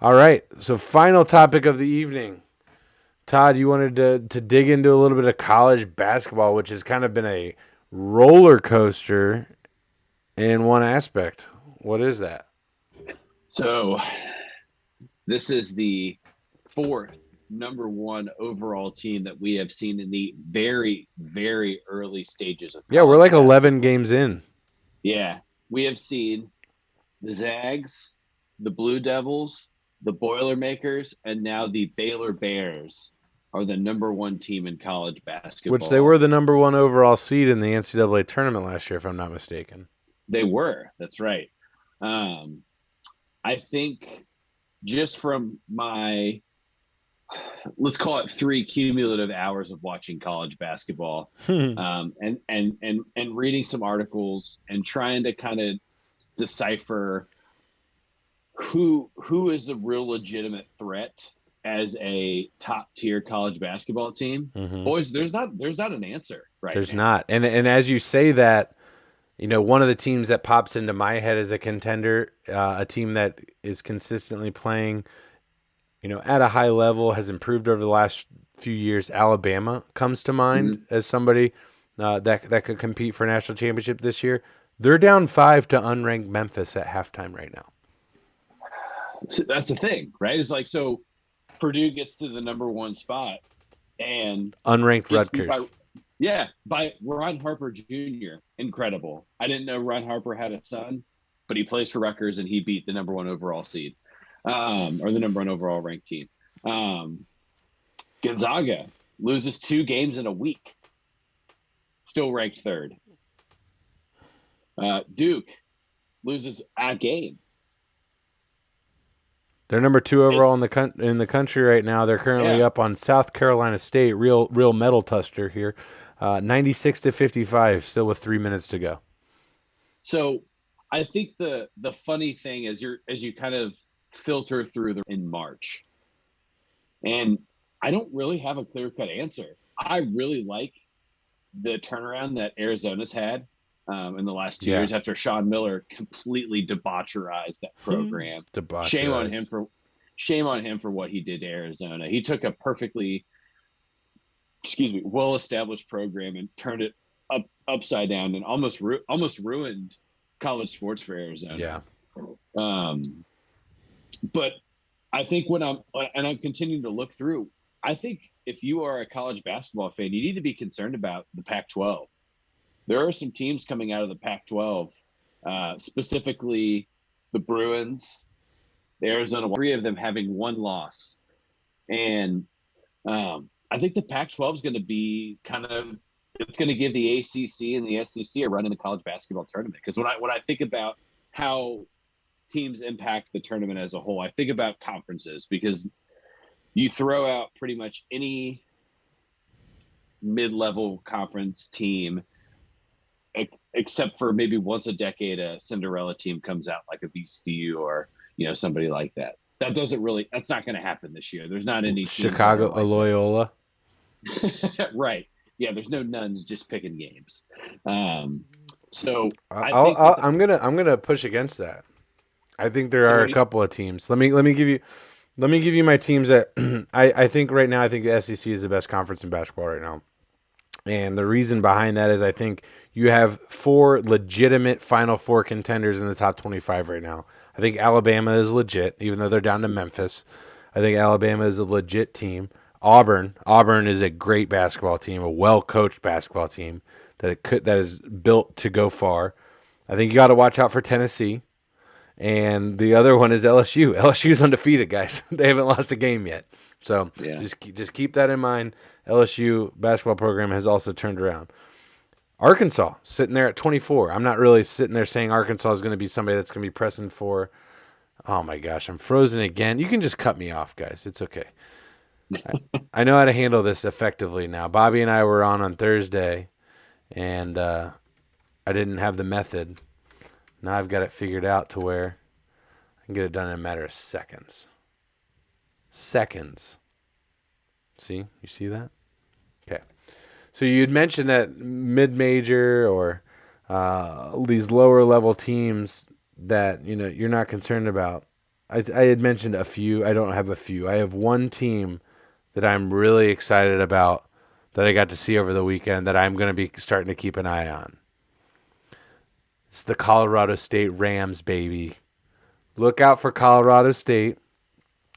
All right. So final topic of the evening. Todd, you wanted to dig into a little bit of college basketball, which has kind of been a roller coaster in one aspect. What is that? So this is the 4th number 1 overall team that we have seen in the very, very early stages of college. Yeah, we're like 11 games in. Yeah. We have seen the Zags, the Blue Devils, the Boilermakers, and now the Baylor Bears are the number 1 team in college basketball. Which they were the number 1 overall seed in the NCAA tournament last year, if I'm not mistaken. They were. That's right. I think just from my, let's call it 3 cumulative hours of watching college basketball, and reading some articles and trying to kind of decipher who is the real legitimate threat as a top tier college basketball team. Boys, there's not an answer right There's now. not. And as you say that, you know, one of the teams that pops into my head as a contender, a team that is consistently playing, you know, at a high level, has improved over the last few years. Alabama comes to mind as somebody that could compete for a national championship this year. They're down 5 to unranked Memphis at halftime right now. So that's the thing, right? It's like, so Purdue gets to the number 1 spot and unranked Rutgers. By Ron Harper Jr. Incredible. I didn't know Ron Harper had a son, but he plays for Rutgers and he beat the number 1 overall seed, or the number 1 overall ranked team. Gonzaga loses 2 games in a week, still ranked 3rd. Duke loses a game. They're number 2 overall in the country right now. They're currently up on South Carolina State. Real metal tuster here, 96 to 55. Still with 3 minutes to go. So, I think the funny thing is as you kind of filter through in March, and I don't really have a clear-cut answer. I really like the turnaround that Arizona's had in the last 2 years after Sean Miller completely debaucherized that program. Shame on him for what he did to Arizona. He took a perfectly, well-established program and turned it upside down and almost ruined college sports for Arizona. Yeah. But I think when I'm continuing to look through, I think if you are a college basketball fan, you need to be concerned about the Pac-12. There are some teams coming out of the Pac-12, specifically the Bruins, the Arizona, 3 of them having 1 loss. And I think the Pac-12 is going to be it's going to give the ACC and the SEC a run in the college basketball tournament. Because when I think about how teams impact the tournament as a whole, I think about conferences, because you throw out pretty much any mid-level conference team, except for maybe once a decade a Cinderella team comes out like a VCU or somebody like that. That's not going to happen this year. There's not any Chicago, like Loyola. Right. Yeah, there's no nuns just picking games. So I'm gonna push against that. I think there are a couple of teams. Let me give you my teams that I think right now. I think the SEC is the best conference in basketball right now, and the reason behind that is I think you have 4 legitimate Final Four contenders in the top 25 right now. I think Alabama is legit, even though they're down to Memphis. I think Alabama is a legit team. Auburn is a great basketball team, a well-coached basketball team that is built to go far. I think you got to watch out for Tennessee. And the other one is LSU. LSU's undefeated, guys. They haven't lost a game yet. So just keep that in mind. LSU basketball program has also turned around. Arkansas sitting there at 24. I'm not really sitting there saying Arkansas is going to be somebody that's going to be pressing for. Oh my gosh, I'm frozen again. You can just cut me off, guys. It's okay. I know how to handle this effectively now. Bobby and I were on Thursday, and I didn't have the method. Now I've got it figured out to where I can get it done in a matter of seconds. Seconds. See? You see that? Okay. So you'd mentioned that mid-major or these lower-level teams that you're not concerned about. I had mentioned a few. I don't have a few. I have one team that I'm really excited about that I got to see over the weekend that I'm going to be starting to keep an eye on. It's the Colorado State Rams, baby. Look out for Colorado State.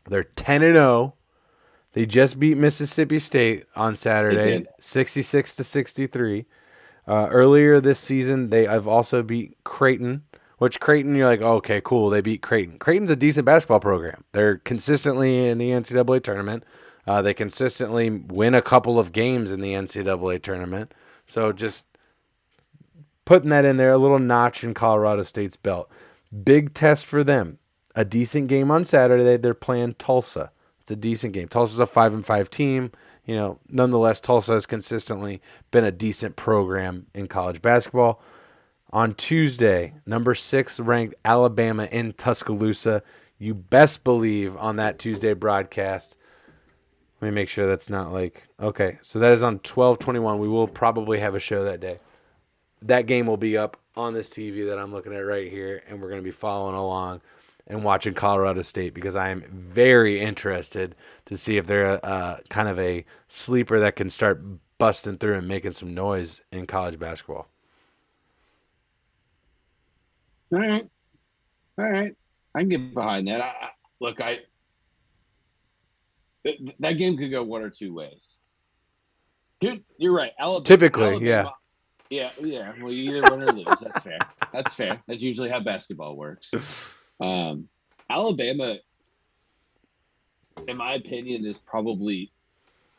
They're 10-0. They just beat Mississippi State on Saturday, 66-63. Earlier this season, they have also beat Creighton, which Creighton, you're like, oh, okay, cool, they beat Creighton. Creighton's a decent basketball program. They're consistently in the NCAA tournament. They consistently win a couple of games in the NCAA tournament. So just putting that in there, a little notch in Colorado State's belt. Big test for them. A decent game on Saturday. They're playing Tulsa. It's a decent game. Tulsa's a 5-5 team. Nonetheless, Tulsa has consistently been a decent program in college basketball. On Tuesday, number 6 ranked Alabama in Tuscaloosa. You best believe on that Tuesday broadcast. Let me make sure that's not okay. So that is on 12/21. We will probably have a show that day. That game will be up on this TV that I'm looking at right here, and we're going to be following along and watching Colorado State because I am very interested to see if they're kind of a sleeper that can start busting through and making some noise in college basketball. All right. I can get behind that. That game could go one or two ways. Dude, you're right. Typically, Alabama, yeah. Well, you either win or lose. That's fair. That's usually how basketball works. Alabama, in my opinion, is probably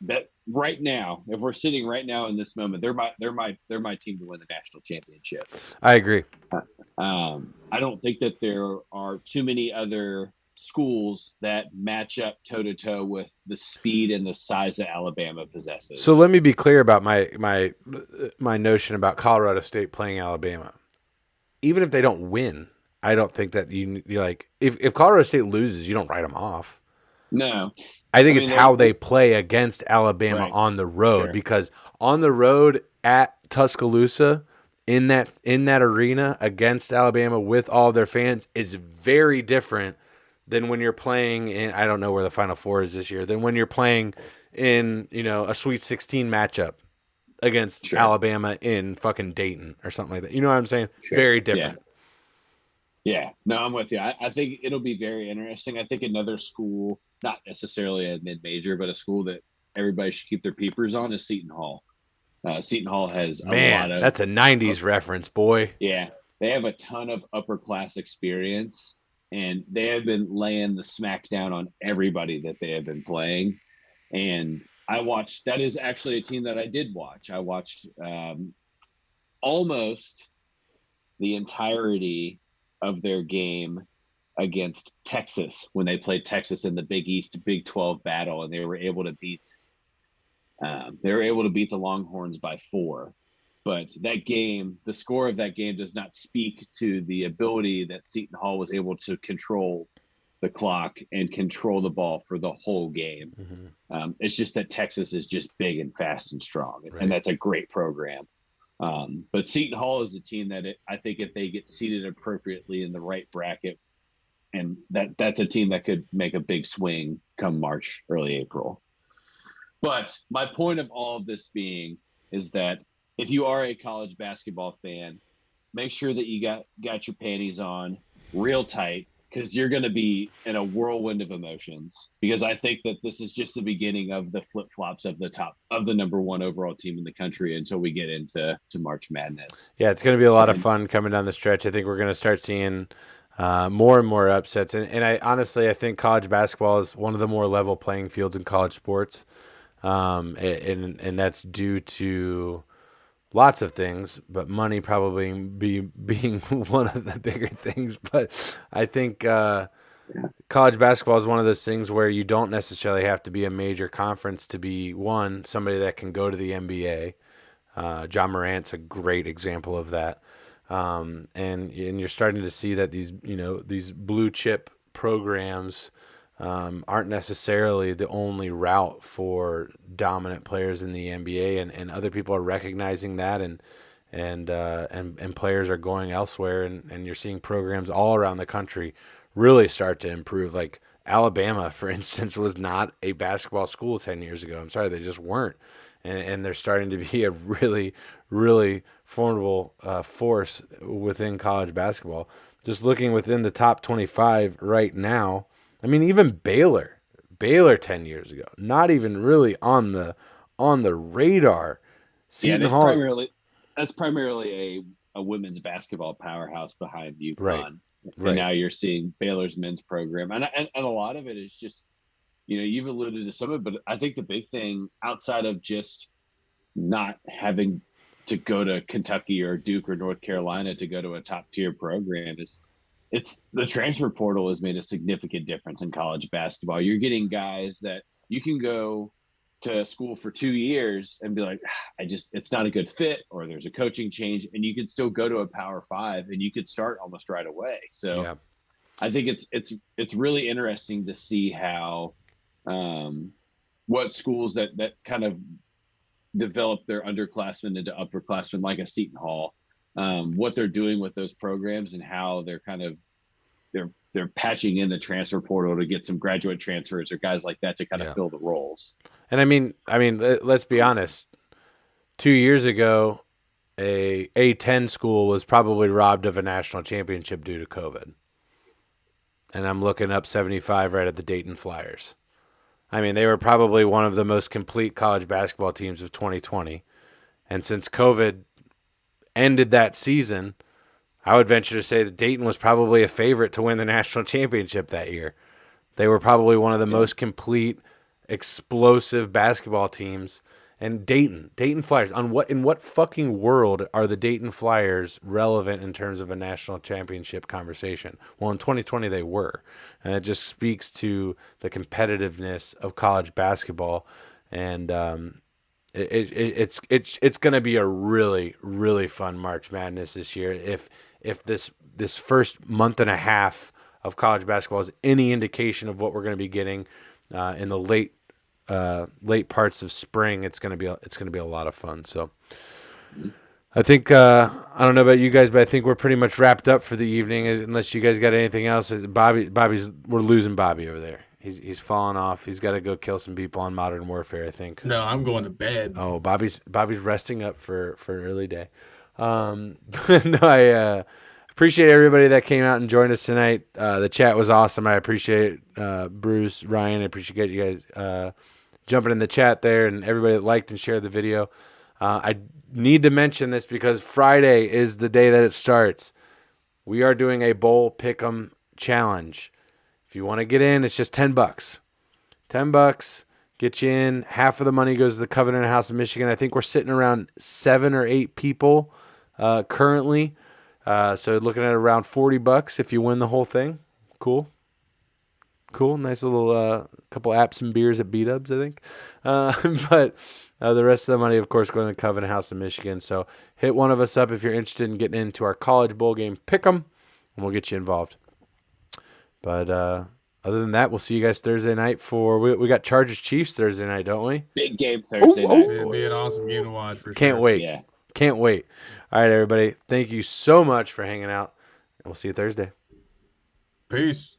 that right now. If we're sitting right now in this moment, they're my team to win the national championship. I agree. I don't think that there are too many other schools that match up toe-to-toe with the speed and the size that Alabama possesses. So let me be clear about my notion about Colorado State playing Alabama. Even if they don't win, I don't think that you're like if Colorado State loses, you don't write them off. No. I think it's how they play against Alabama on the road because on the road at Tuscaloosa in that arena against Alabama with all their fans is very different than when you're playing in, I don't know where the Final Four is this year, than when you're playing in, a Sweet 16 matchup against Alabama in fucking Dayton or something like that. You know what I'm saying? Sure. Very different. Yeah. No, I'm with you. I think it'll be very interesting. I think another school, not necessarily a mid-major, but a school that everybody should keep their peepers on is Seton Hall. Seton Hall has a lot of... that's a 90s reference, boy. Yeah. They have a ton of upper-class experience. And they have been laying the smack down on everybody that they have been playing. And that is actually a team that I did watch. I watched almost the entirety of their game against Texas when they played Texas in the Big East Big 12 battle. And they were able to beat the Longhorns by 4. But that game, the score of that game does not speak to the ability that Seton Hall was able to control the clock and control the ball for the whole game. Mm-hmm. It's just that Texas is just big and fast and strong, and that's a great program. But Seton Hall is a team that I think if they get seated appropriately in the right bracket, and that's a team that could make a big swing come March, early April. But my point of all of this being is that if you are a college basketball fan, make sure that you got your panties on real tight because you're going to be in a whirlwind of emotions, because I think that this is just the beginning of the flip-flops of the number one overall team in the country until we get into March Madness. Yeah, it's going to be a lot of fun coming down the stretch. I think we're going to start seeing more and more upsets. And I think college basketball is one of the more level playing fields in college sports. And that's due to lots of things, but money probably being one of the bigger things. But I think college basketball is one of those things where you don't necessarily have to be a major conference to be somebody that can go to the NBA. John Morant's a great example of that. And you're starting to see that these blue chip programs aren't necessarily the only route for dominant players in the NBA, and other people are recognizing that, and players are going elsewhere, and you're seeing programs all around the country really start to improve. Like Alabama, for instance, was not a basketball school 10 years ago. I'm sorry, they just weren't. And they're starting to be a really, really formidable force within college basketball. Just looking within the top 25 right now, I mean, even Baylor 10 years ago, not even really on the radar. Seton Hall, that's primarily a women's basketball powerhouse behind UConn. Right. And now you're seeing Baylor's men's program, and a lot of it is just, you've alluded to some of it, but I think the big thing outside of just not having to go to Kentucky or Duke or North Carolina to go to a top tier program is it's the transfer portal has made a significant difference in college basketball. You're getting guys that you can go to school for 2 years and be like, it's not a good fit, or there's a coaching change, and you could still go to a Power 5 and you could start almost right away. So yeah. I think it's really interesting to see how what schools that kind of develop their underclassmen into upperclassmen, like a Seton Hall, what they're doing with those programs and how they're kind of they're patching in the transfer portal to get some graduate transfers or guys like that to kind of fill the roles. And I mean, let's be honest. 2 years ago, a A10 school was probably robbed of a national championship due to COVID. And I'm looking up 75 right at the Dayton Flyers. I mean, they were probably one of the most complete college basketball teams of 2020. And since COVID ended that season, I would venture to say that Dayton was probably a favorite to win the national championship that year. They were probably one of the most complete, explosive basketball teams. And Dayton Flyers, in what fucking world are the Dayton Flyers relevant in terms of a national championship conversation? Well, in 2020 they were, and it just speaks to the competitiveness of college basketball. And it's going to be a really, really fun March Madness this year. If this first month and a half of college basketball is any indication of what we're going to be getting in the late parts of spring, it's going to be a lot of fun. So I think I don't know about you guys, but I think we're pretty much wrapped up for the evening. Unless you guys got anything else, we're losing Bobby over there. He's falling off. He's got to go kill some people on Modern Warfare, I think. No, I'm going to bed. Oh, Bobby's resting up for an early day. No, I appreciate everybody that came out and joined us tonight. The chat was awesome. I appreciate Bruce, Ryan. I appreciate you guys jumping in the chat there, and everybody that liked and shared the video. I need to mention this because Friday is the day that it starts. We are doing a bowl pick'em challenge. If you want to get in, it's just $10. $10 get you in. Half of the money goes to the Covenant House of Michigan. I think we're sitting around 7 or 8 people currently. So looking at around $40 if you win the whole thing. Cool. Nice little couple apps and beers at B-Dubs, I think. But the rest of the money, of course, going to the Covenant House of Michigan. So hit one of us up if you're interested in getting into our college bowl game pick'em, and we'll get you involved. But other than that, we'll see you guys Thursday night we got Chargers Chiefs Thursday night, don't we? Big game Thursday night. It'll be an awesome game to watch for sure. Can't wait. Yeah. Can't wait. All right, everybody. Thank you so much for hanging out, and we'll see you Thursday. Peace.